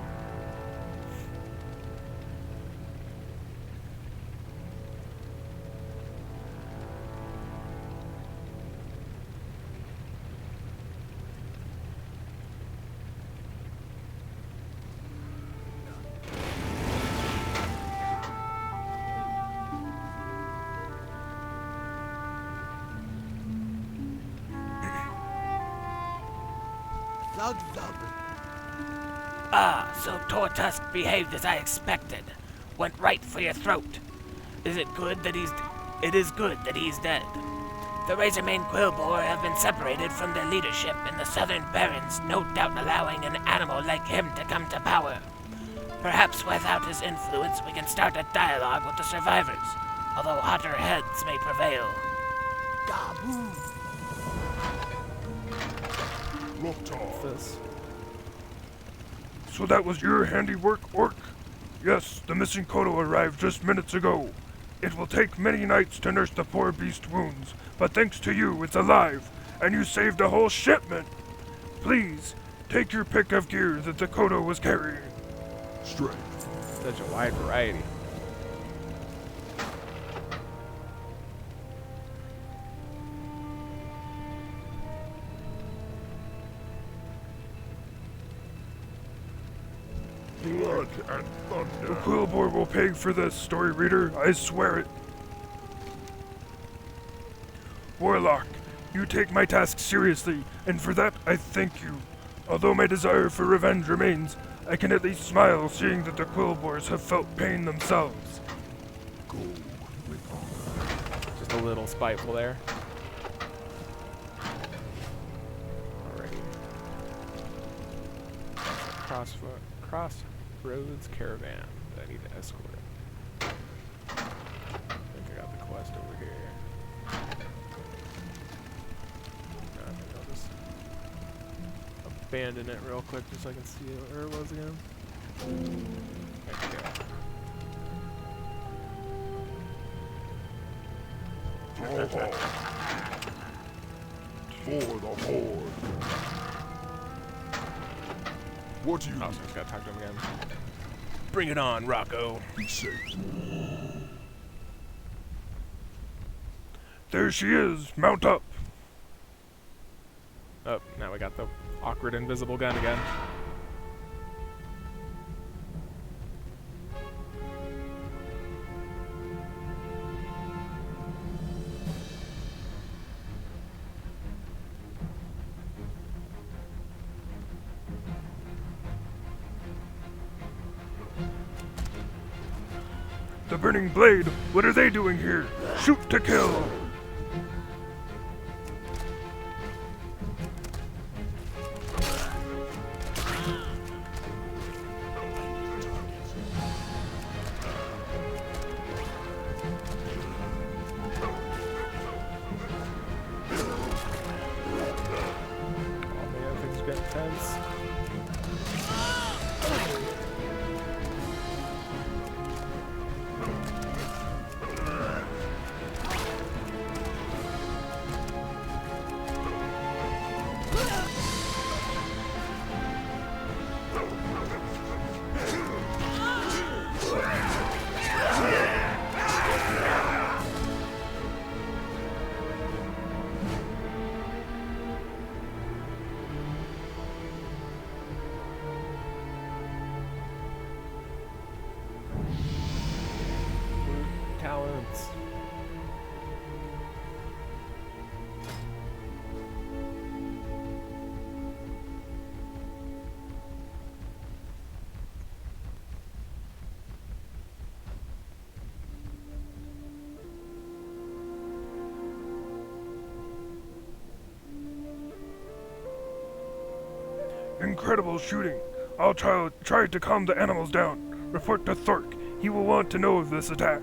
Zug zug. Ah, so Tortusk behaved as I expected. Went right for your throat. Is it good that he's... It is good that he's dead. The Razormane Quillboar have been separated from their leadership in the southern barrens, no doubt allowing an animal like him to come to power. Perhaps without his influence we can start a dialogue with the survivors, although hotter heads may prevail. Gaboo. This. So that was your handiwork, Orc? Yes, the missing Kodo arrived just minutes ago. It will take many nights to nurse the poor beast's wounds, but thanks to you, it's alive, and you saved a whole shipment. Please, take your pick of gear that the Kodo was carrying. Strength. Such a wide variety. Blood and The thunder. Quillboar will pay for this, story reader, I swear it. Warlock, you take my task seriously, and for that I thank you. Although my desire for revenge remains, I can at least smile seeing that the Quillboars have felt pain themselves. Go with honor. Just a little spiteful there. Alrighty. Crossroads Caravan that I need to escort. I think I got the quest over here. I'll just abandon it real quick just so I can see where it was again. There we go. For the Horde. What do you Oh, so I just gotta talk to him again. Bring it on, Rocco. be safe? There she is, mount up. Oh, now we got the awkward invisible gun again. The Burning Blade, what are they doing here? Shoot to kill. Oh man, things are getting tense. Talents. Incredible shooting. I'll try to calm the animals down. Report to Thork. He will want to know of this attack.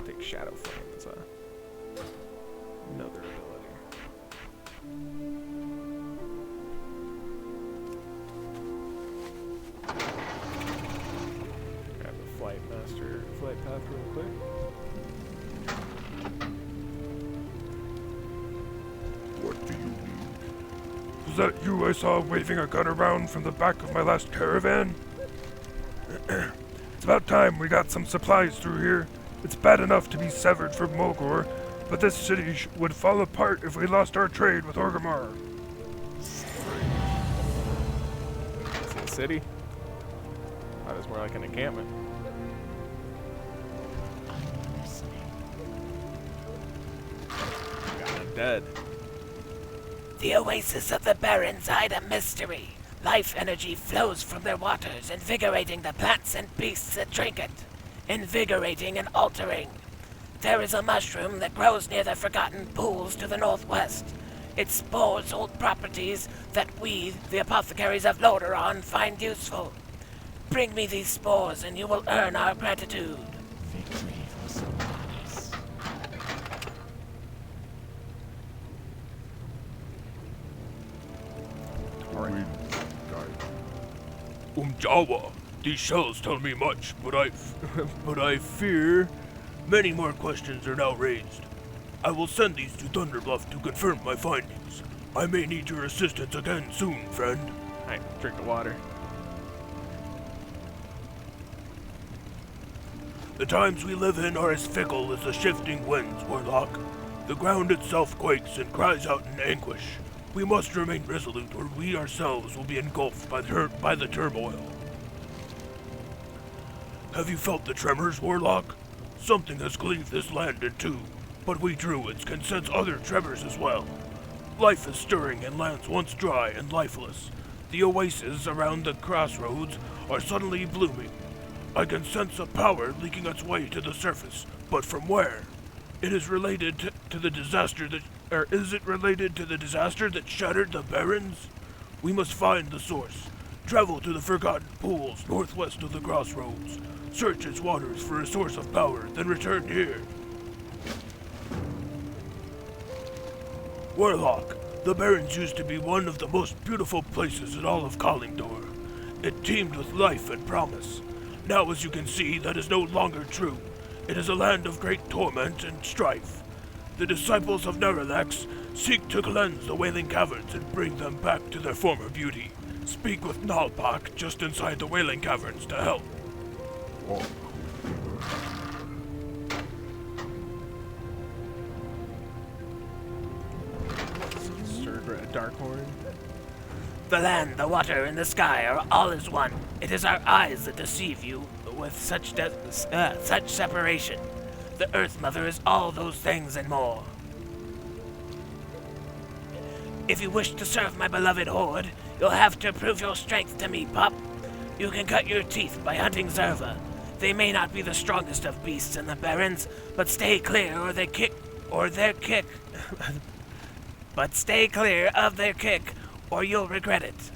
Take Shadow Flame as another ability. Grab the flight path real quick. What do you need? Was that you I saw waving a gun around from the back of my last caravan? It's about time we got some supplies through here. It's bad enough to be severed from Mulgore, but this city would fall apart if we lost our trade with Orgrimmar. Is it a city? That is more like an encampment. God, I'm dead. The oasis of the Barrens hide a mystery. Life energy flows from their waters, invigorating the plants and beasts that drink it. Invigorating and altering. There is a mushroom that grows near the forgotten pools to the northwest. Its spores hold properties that we, the apothecaries of Lordaeron, find useful. Bring me these spores and you will earn our gratitude. Wind guide. Jawa, these shells tell me much, but I fear many more questions are now raised. I will send these to Thunderbluff to confirm my findings. I may need your assistance again soon, friend. Alright, drink the water. The times we live in are as fickle as the shifting winds, Warlock. The ground itself quakes and cries out in anguish. We must remain resolute, or we ourselves will be engulfed by the turmoil. Have you felt the tremors, Warlock? Something has cleaved this land in two, but we druids can sense other tremors as well. Life is stirring in lands once dry and lifeless. The oases around the crossroads are suddenly blooming. I can sense a power leaking its way to the surface, but from where? It is related to the disaster that... Or is it related to the disaster that shattered the Barrens? We must find the source. Travel to the forgotten pools northwest of the crossroads. Search its waters for a source of power, then return here. Warlock, the Barrens used to be one of the most beautiful places in all of Collingdor. It teemed with life and promise. Now, as you can see, that is no longer true. It is a land of great torment and strife. The disciples of Neralax seek to cleanse the Wailing Caverns and bring them back to their former beauty. Speak with Nalpak just inside the Wailing Caverns to help. Walk. Stirred Darkhorn. The land, the water, and the sky are all as one. It is our eyes that deceive you with such separation. The Earth Mother is all those things and more. If you wish to serve my beloved Horde, you'll have to prove your strength to me, pup. You can cut your teeth by hunting Zerva. They may not be the strongest of beasts in the Barrens, but stay clear of their kick, but stay clear of their kick, or you'll regret it.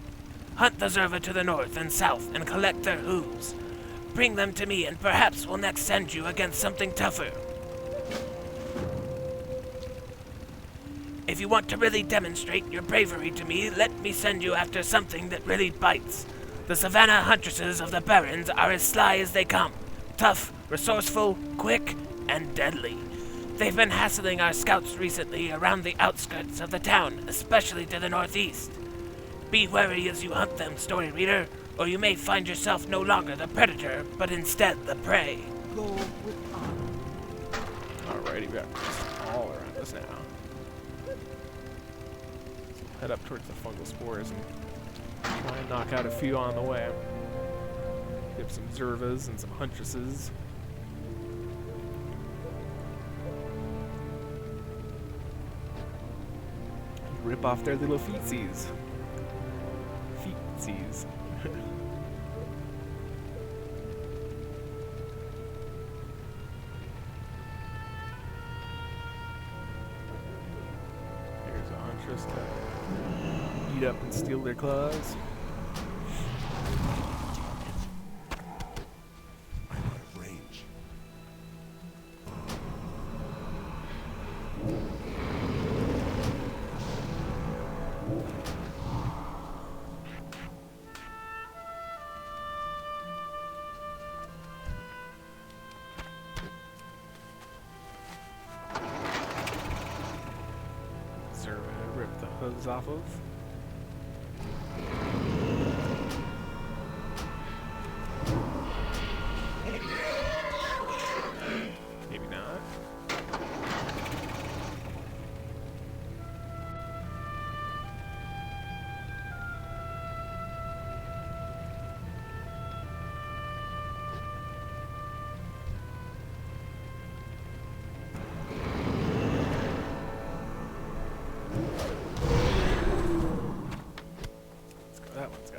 Hunt the Zerva to the north and south and collect their hooves. Bring them to me and perhaps we'll next send you against something tougher. If you want to really demonstrate your bravery to me, let me send you after something that really bites. The Savannah Huntresses of the Barrens are as sly as they come. Tough, resourceful, quick, and deadly. They've been hassling our scouts recently around the outskirts of the town, especially to the northeast. Be wary as you hunt them, story reader, or you may find yourself no longer the predator, but instead the prey. Go with honor. Alrighty, we got all around us now. So head up towards the fungal spores and try and knock out a few on the way. Get some Zervas and some Huntresses. Rip off their little feetsies. Feetsies. Here's a Huntress to beat up and steal their claws. Range. Zerva rip the hooves off of.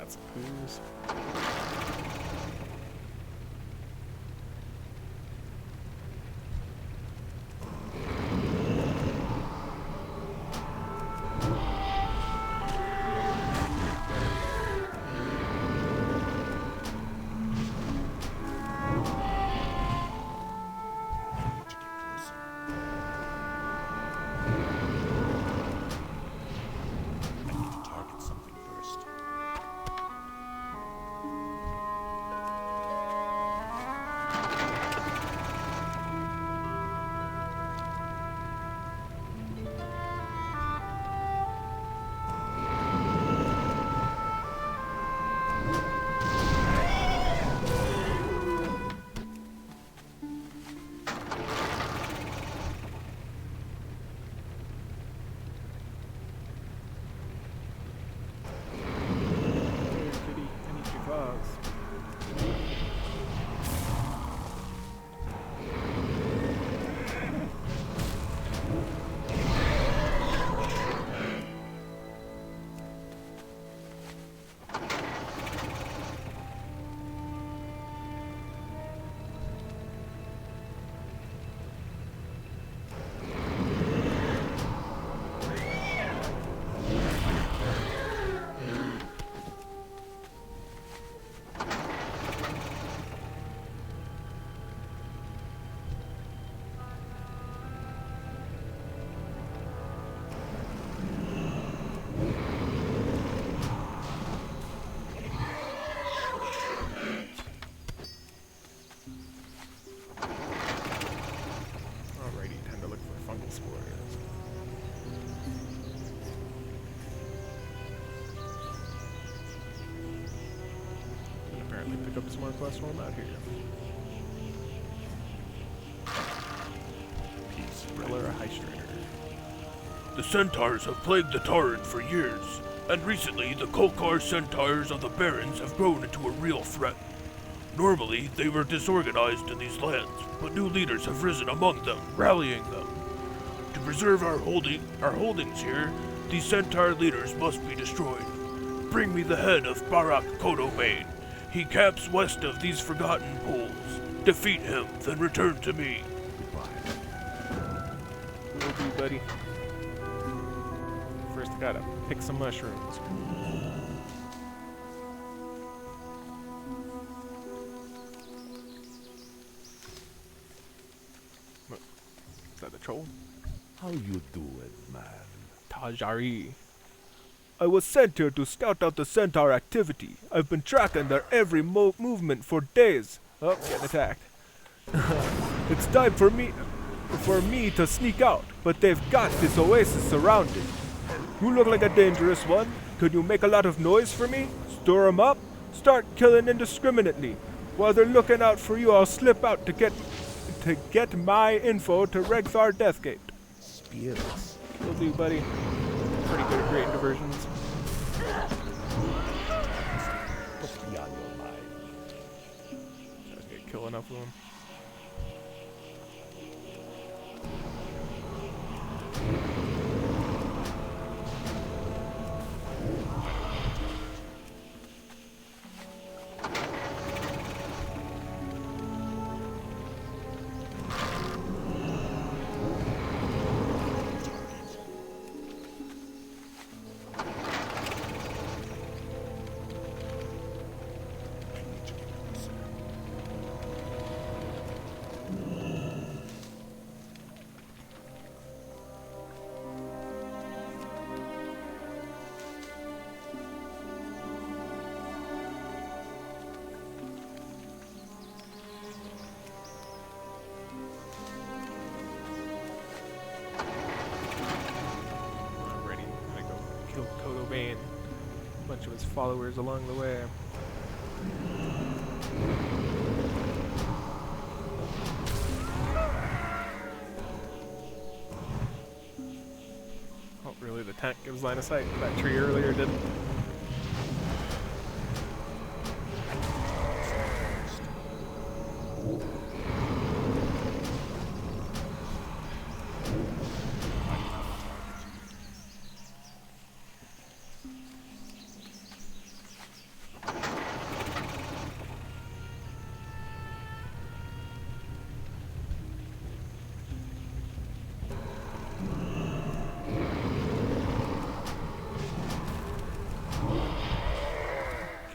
got some booze. Target something first. Hey, kitty, I need your claws. Alrighty, time to look for fungal spores. And apparently pick up some more quests while I'm out here. Peace. Color Hystrator. The centaurs have plagued the Tauren for years, and recently the Kolkar centaurs of the Barrens have grown into a real threat. Normally, they were disorganized in these lands, but new leaders have risen among them, rallying them. To preserve our holdings here, these centaur leaders must be destroyed. Bring me the head of Barak Kodobane. He camps west of these forgotten pools. Defeat him, then return to me. Will do, buddy. First, I gotta pick some mushrooms. What? Is that the troll? How you doing, man? Tajari. I was sent here to scout out the centaur activity. I've been tracking their every movement for days. Oh, getting attacked. It's time for me to sneak out, but they've got this oasis surrounded. You look like a dangerous one. Could you make a lot of noise for me? Stir 'em up? Start killing indiscriminately. While they're looking out for you, I'll slip out to get my info to Regthar Deathgate. Spirits. Will do, buddy. Pretty good at creating diversions. What's beyond your mind? Just get kill enough of them. Bane, a bunch of his followers along the way. Oh, really? The tank gives line of sight. That tree earlier didn't.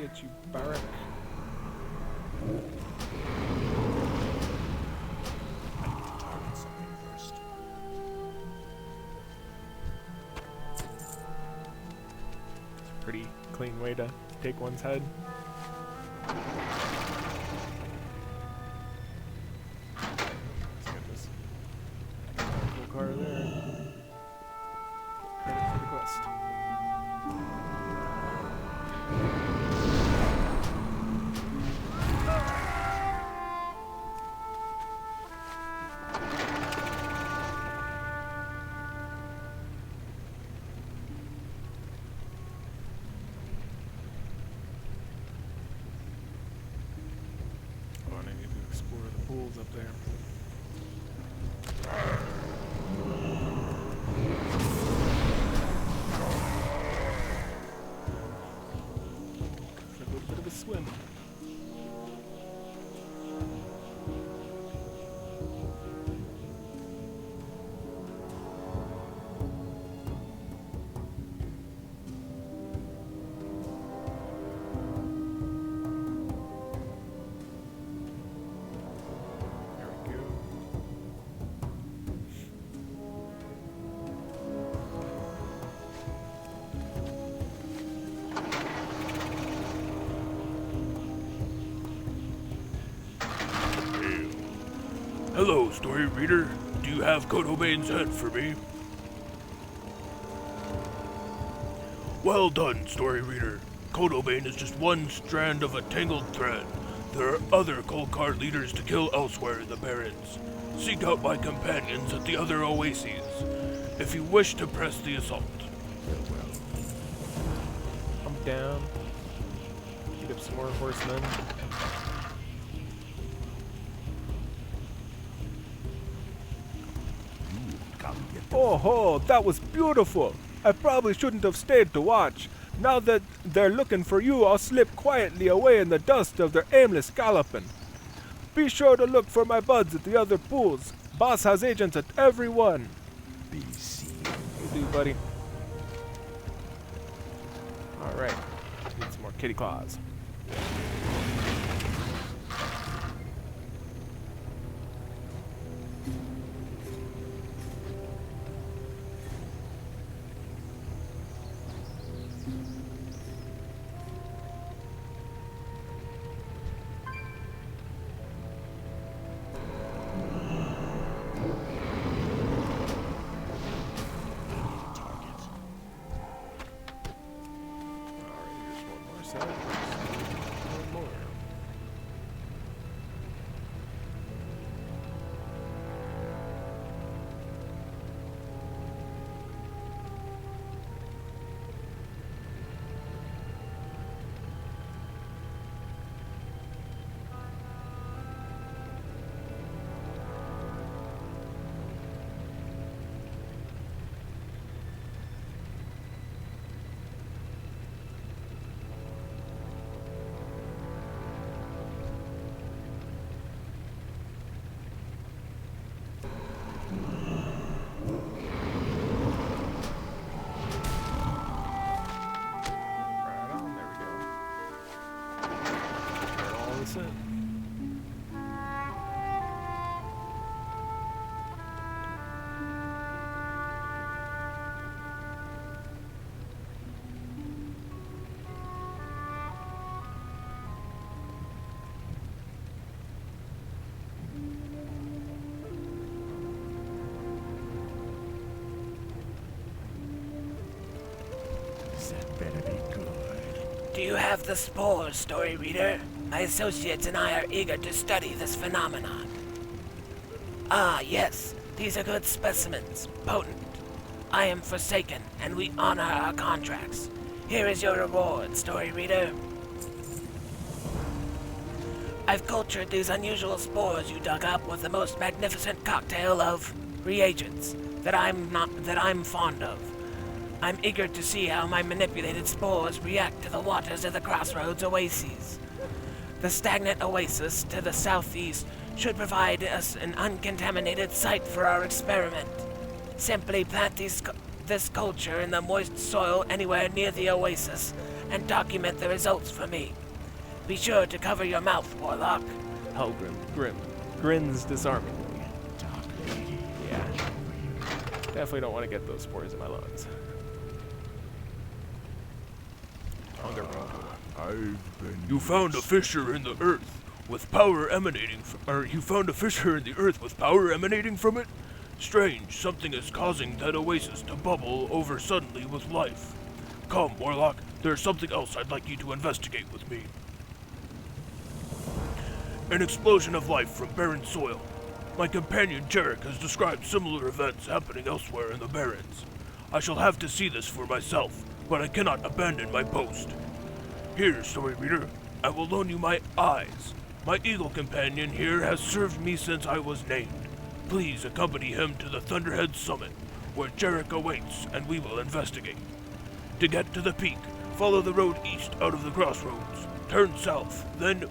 get you, Barak. I need to target something first. Pretty clean way to take one's head. Let's get this cool car there. Credit for the quest. Oh, and I need to explore the pools up there. For a little bit of a swim. There we go. Hello, story reader. Do you have Kodobane's head for me? Well done, story reader. Kodobane is just one strand of a tangled thread. There are other Kolkar leaders to kill elsewhere in the Barrens. Seek out my companions at the other oases, if you wish to press the assault. I'm down. Get up some more horsemen. Come get the Oh ho, that was beautiful. I probably shouldn't have stayed to watch. Now that they're looking for you, I'll slip quietly away in the dust of their aimless galloping. Be sure to look for my buds at the other pools. Boss has agents at every one. BC. You do, buddy. Alright. Need some more kitty claws. Target. Alright, here's one more set. One more. Right on, there we go. Turn all this in. That better be good. Do you have the spores, story reader? My associates and I are eager to study this phenomenon. Ah, yes, these are good specimens, potent. I am Forsaken, and we honor our contracts. Here is your reward, story reader. I've cultured these unusual spores you dug up with the most magnificent cocktail of reagents that I'm fond of. I'm eager to see how my manipulated spores react to the waters of the Crossroads oases. The stagnant oasis to the southeast should provide us an uncontaminated site for our experiment. Simply plant this culture in the moist soil anywhere near the oasis, and document the results for me. Be sure to cover your mouth, Warlock. Helgrim grins disarmingly. Yeah. Definitely don't want to get those spores in my lungs. You found a fissure in the earth with power emanating you found a fissure in the earth with power emanating from it? Strange, something is causing that oasis to bubble over suddenly with life. Come, Warlock, there's something else I'd like you to investigate with me. An explosion of life from barren soil. My companion Jarek has described similar events happening elsewhere in the Barrens. I shall have to see this for myself, but I cannot abandon my post. Here, story reader, I will loan you my eyes. My eagle companion here has served me since I was named. Please accompany him to the Thunderhead Summit, where Jarek awaits, and we will investigate. To get to the peak, follow the road east out of the crossroads. Turn south, then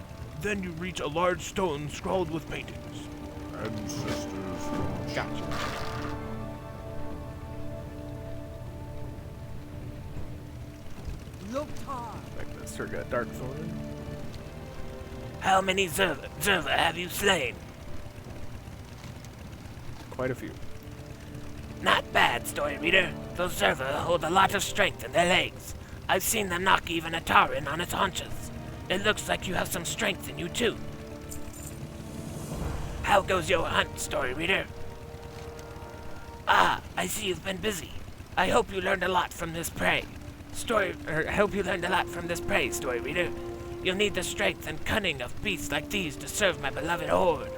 you reach a large stone scrawled with paintings. Gotcha. Like the Surga Darkthorn. How many Zerva have you slain? Quite a few. Not bad, story reader. Those Zerva hold a lot of strength in their legs. I've seen them knock even a Tauren on its haunches. It looks like you have some strength in you too. How goes your hunt, story reader? Ah, I see you've been busy. I hope you learned a lot from this prey. Story reader. You'll need the strength and cunning of beasts like these to serve my beloved Horde.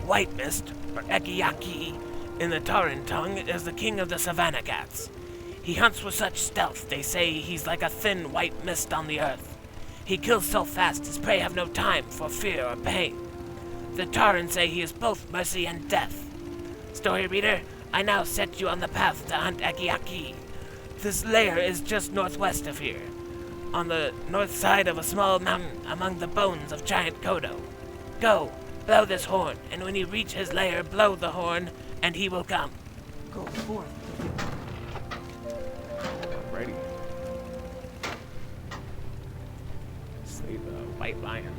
White Mist, or Ekiyaki, in the Tauren tongue, is the king of the savannah cats. He hunts with such stealth, they say he's like a thin white mist on the earth. He kills so fast his prey have no time for fear or pain. The Tauren say he is both mercy and death. Story reader, I now set you on the path to hunt Ekiyaki. This lair is just northwest of here, on the north side of a small mountain among the bones of giant Kodo. Go, blow this horn, and when you reach his lair, blow the horn, and he will come. Go forth. Alrighty. Slay the white lion.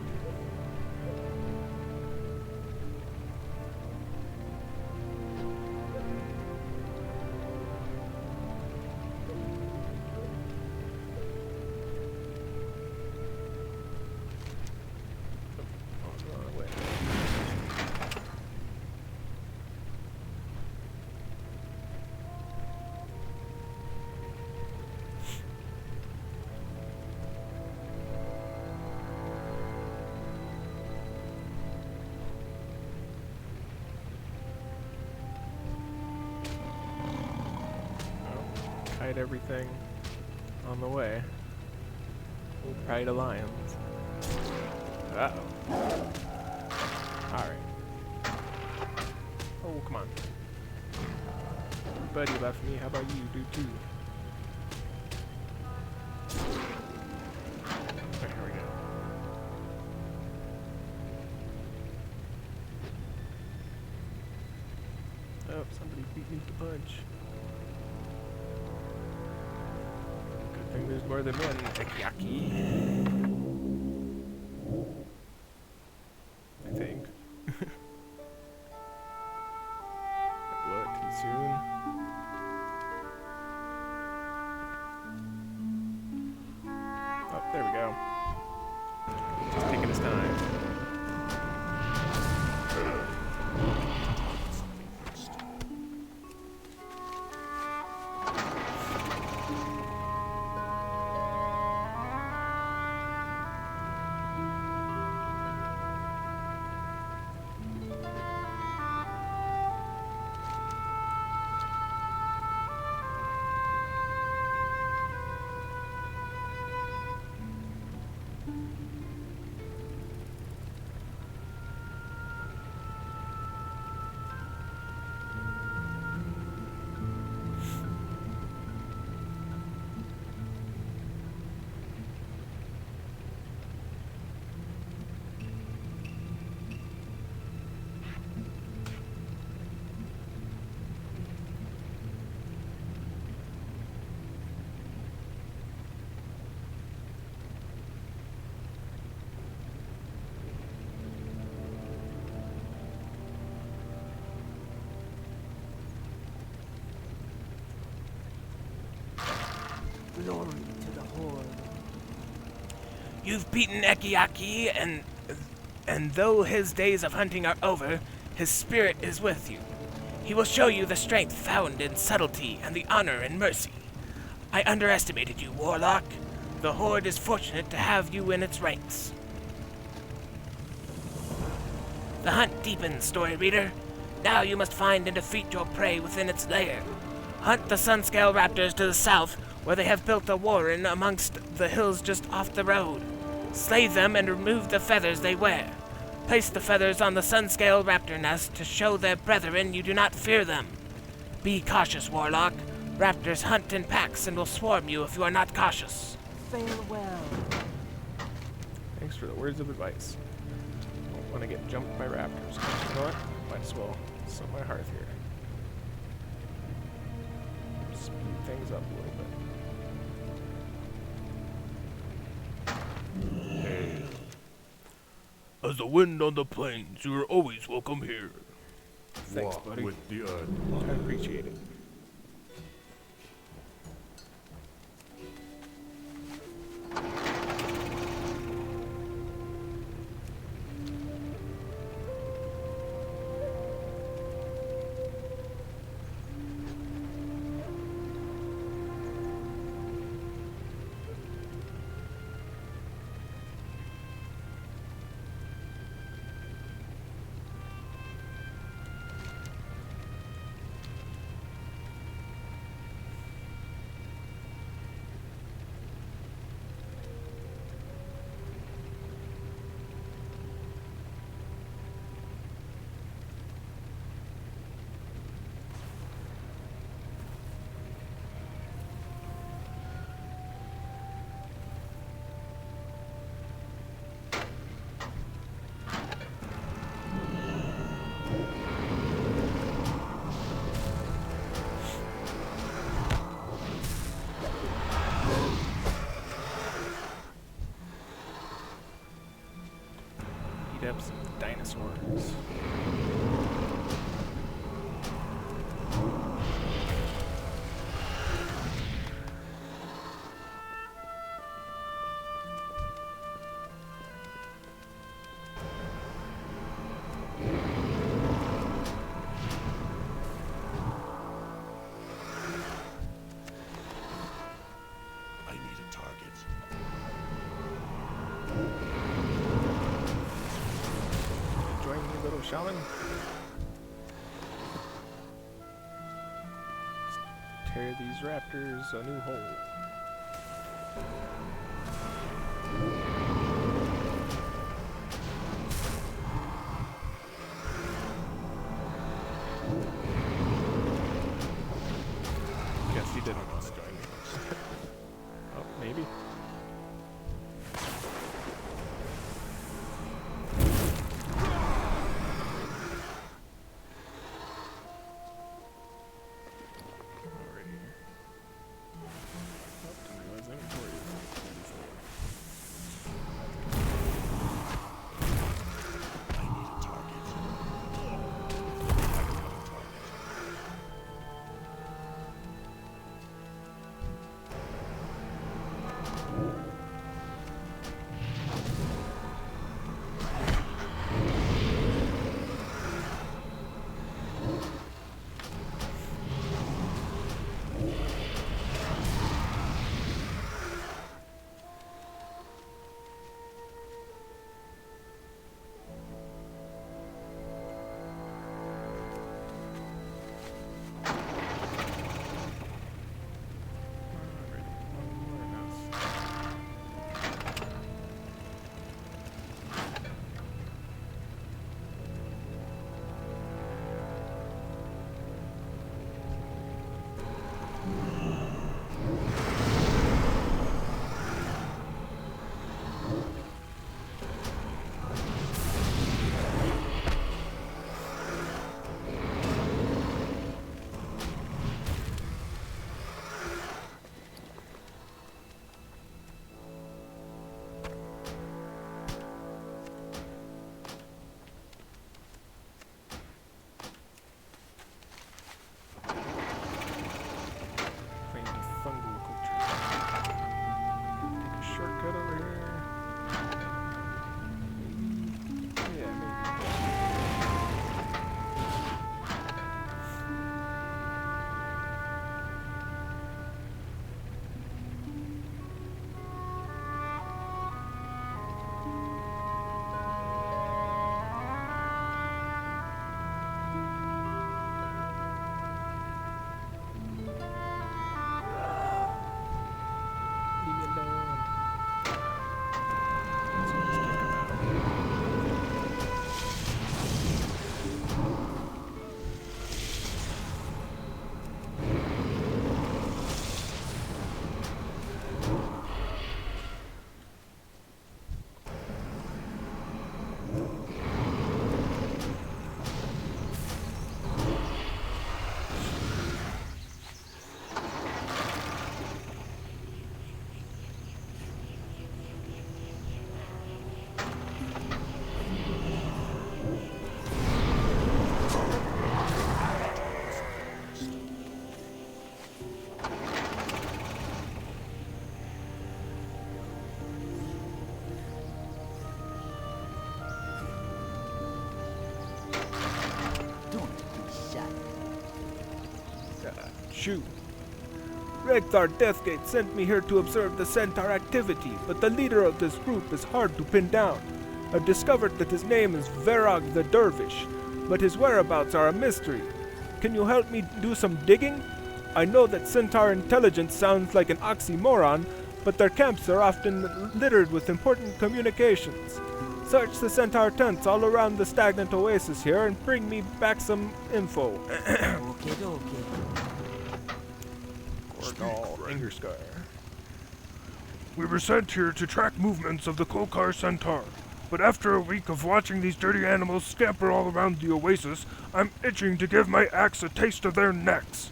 Kite everything on the way. We'll pride alliance. Uh-oh. Alright. Oh, come on. Buddy left me, how about you do too? Okay, here we go. Oh, somebody beat me to the punch. Good thing there's more than one Ekiyaki. I think. What, too soon? Oh, there we go. He's taking his time. Glory to the Horde. You've beaten Ekiaki, and though his days of hunting are over, his spirit is with you. He will show you the strength found in subtlety and the honor in mercy. I underestimated you, Warlock. The Horde is fortunate to have you in its ranks. The hunt deepens, story reader. Now you must find and defeat your prey within its lair. Hunt the Sunscale Raptors to the south, where they have built a warren amongst the hills just off the road. Slay them and remove the feathers they wear. Place the feathers on the Sunscale Raptor nest to show their brethren you do not fear them. Be cautious, Warlock. Raptors hunt in packs and will swarm you if you are not cautious. Farewell. Thanks for the words of advice. Don't want to get jumped by raptors. You know what? Might as well set my hearth here. Speed things up a little bit. Hey. As the wind on the plains, you are always welcome here. Thanks, Walk buddy. with the earth. I appreciate it. Beat up some dinosaurs. I need a target. Join me, little shaman. Let's tear these raptors a new hole. Guess he didn't want to join me. Oh, maybe. Alrighty. shortcut over here? Yeah, maybe. Leave me alone. Let's just take him out. Don't be shy. Shoot. Rekthar Deathgate sent me here to observe the Centaur activity, but the leader of this group is hard to pin down. I've discovered that his name is Verog the Dervish, but his whereabouts are a mystery. Can you help me do some digging? I know that Centaur intelligence sounds like an oxymoron, but their camps are often littered with important communications. Search the Centaur tents all around the stagnant oasis here and bring me back some info. Okay. Gorgal, Ingerscar. We were sent here to track movements of the Kolkar Centaur. But after a week of watching these dirty animals scamper all around the oasis, I'm itching to give my axe a taste of their necks.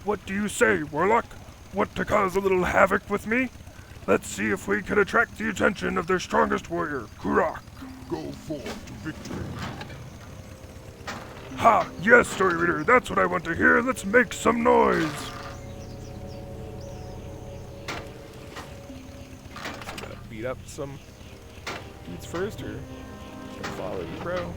What do you say, Warlock? Want to cause a little havoc with me? Let's see if we can attract the attention of their strongest warrior, Kurak. Go forth to victory. Ha! Yes, Story Reader, that's what I want to hear. Let's make some noise. So we gotta beat up some dudes first, or should I follow you, bro?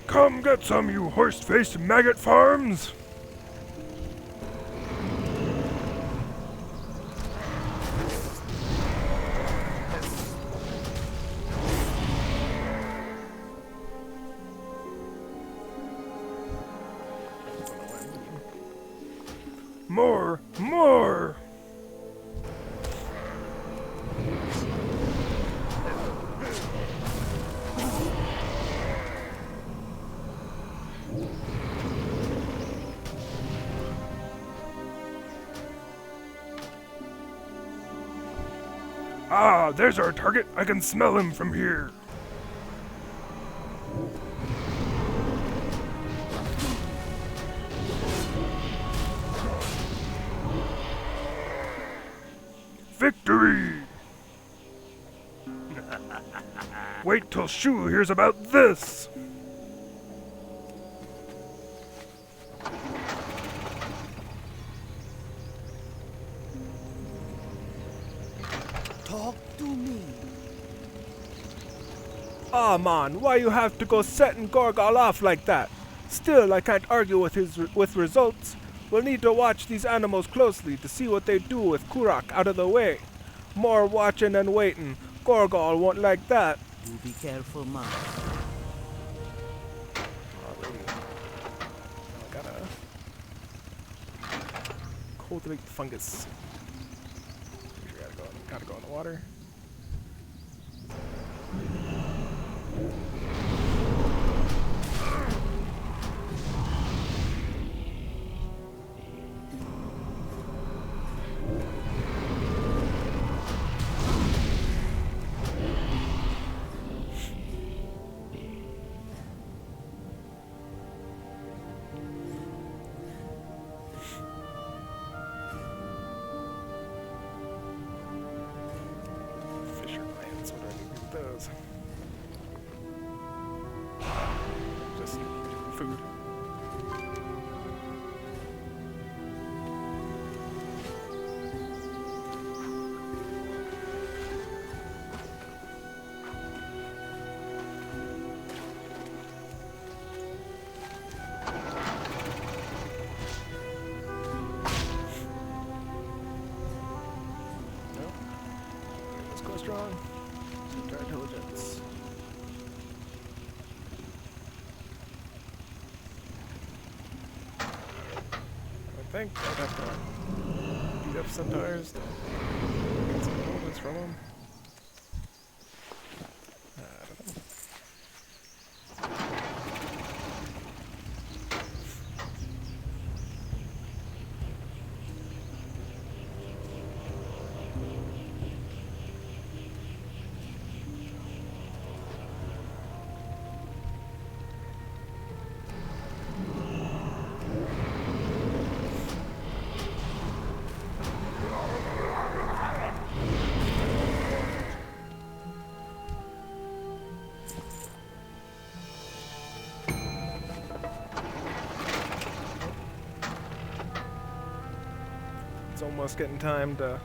Come get some, you horse-faced maggot farms! More! More! Ah, there's our target. I can smell him from here. Victory! Wait till Shu hears about this! Talk to me. Ah, man, why you have to go setting Gorgal off like that? Still, I can't argue with results. We'll need to watch these animals closely to see what they do with Kurak out of the way. More watching and waiting. Gorgal won't like that. You be careful, man. Alrighty. I gotta cultivate the fungus. Pretty sure gotta go in the water. Fisher plants, what do I need to do with those? Just food. think I'd have to beat up centaurs to get some intelligence from them. I don't know. It's almost getting time to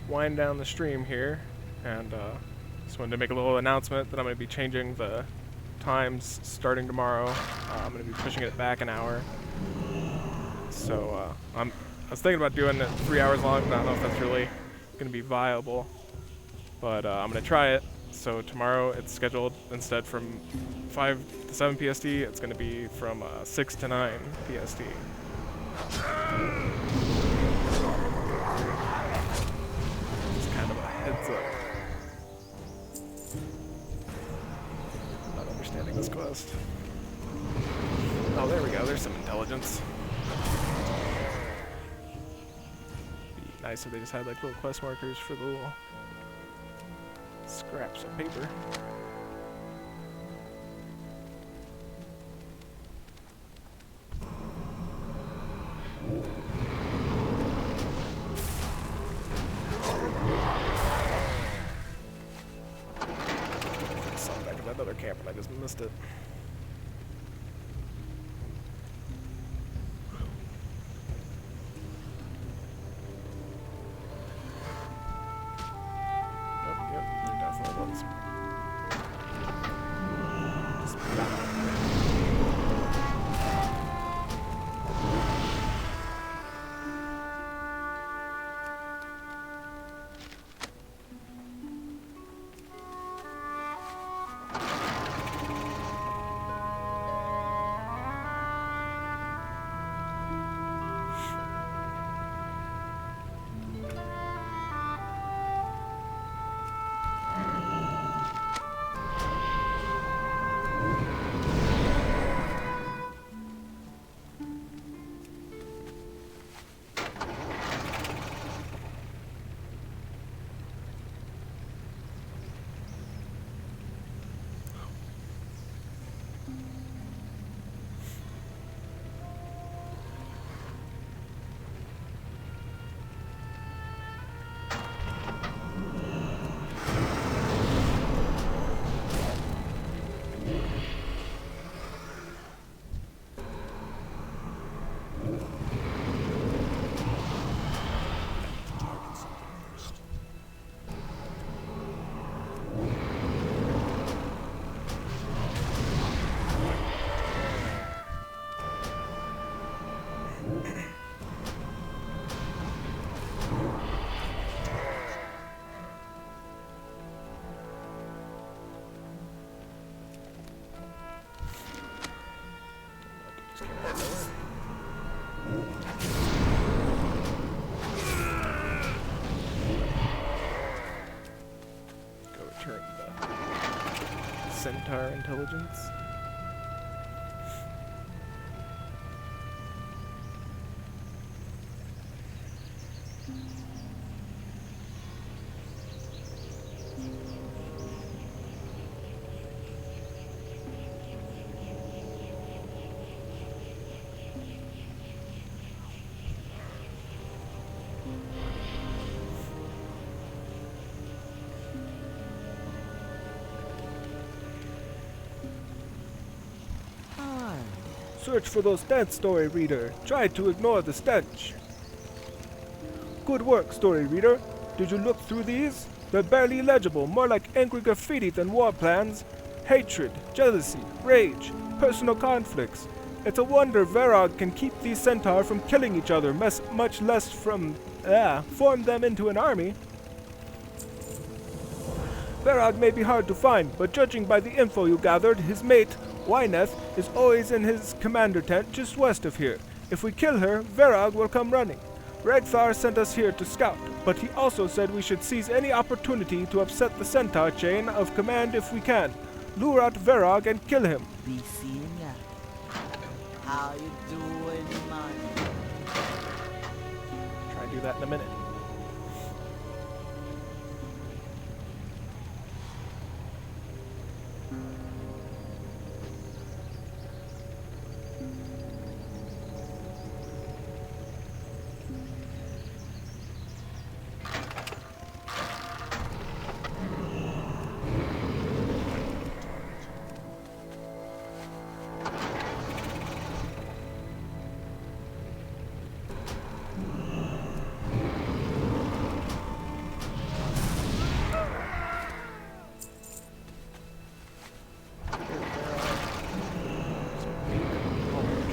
wind down the stream here, and just wanted to make a little announcement that I'm going to be changing the times starting tomorrow. I'm going to be pushing it back an hour. So I was thinking about doing it 3 hours long, but I don't know if that's really going to be viable. But I'm going to try it. So tomorrow it's scheduled instead from 5 to 7 PST. It's going to be from 6 to 9 PST. Just kind of a heads up. Not understanding this quest. Oh, there we go. There's some intelligence. Be nice if they just had like little quest markers for the little scraps of paper. Saw back at that other camp and I just missed it. Yep, there definitely was. Just go return the centaur intelligence. Horde. Search for those stench, story reader. Try to ignore the stench. Good work, story reader. Did you look through these? They're barely legible, more like angry graffiti than war plans. Hatred, jealousy, rage, personal conflicts. It's a wonder Verog can keep these centaur from killing each other, much less from, form them into an army. Verog may be hard to find, but judging by the info you gathered, his mate, Wyneth, is always in his commander tent just west of here. If we kill her, Verog will come running. Regthar sent us here to scout, but he also said we should seize any opportunity to upset the Centaur chain of command if we can. Lure out Verog and kill him. Be seeing ya. How you doing, man? Try and do that in a minute.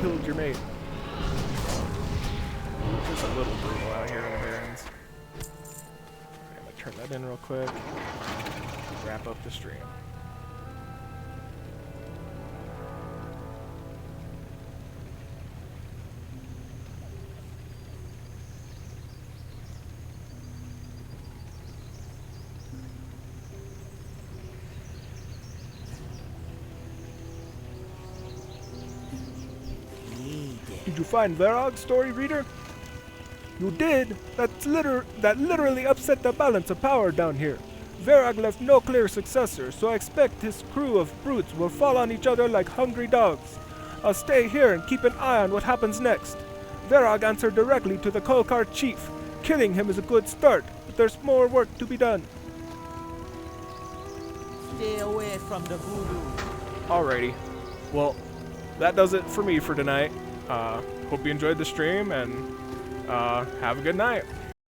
Killed your mate. Just a little brutal out here in the Barrens. I'm gonna turn that in real quick. Wrap up the stream. Did you find Verog, story reader? You did? That literally upset the balance of power down here. Verog left no clear successor, so I expect his crew of brutes will fall on each other like hungry dogs. I'll stay here and keep an eye on what happens next. Verog answered directly to the Kolkar chief. Killing him is a good start, but there's more work to be done. Stay away from the voodoo. Alrighty. Well, that does it for me for tonight. Hope you enjoyed the stream, and have a good night.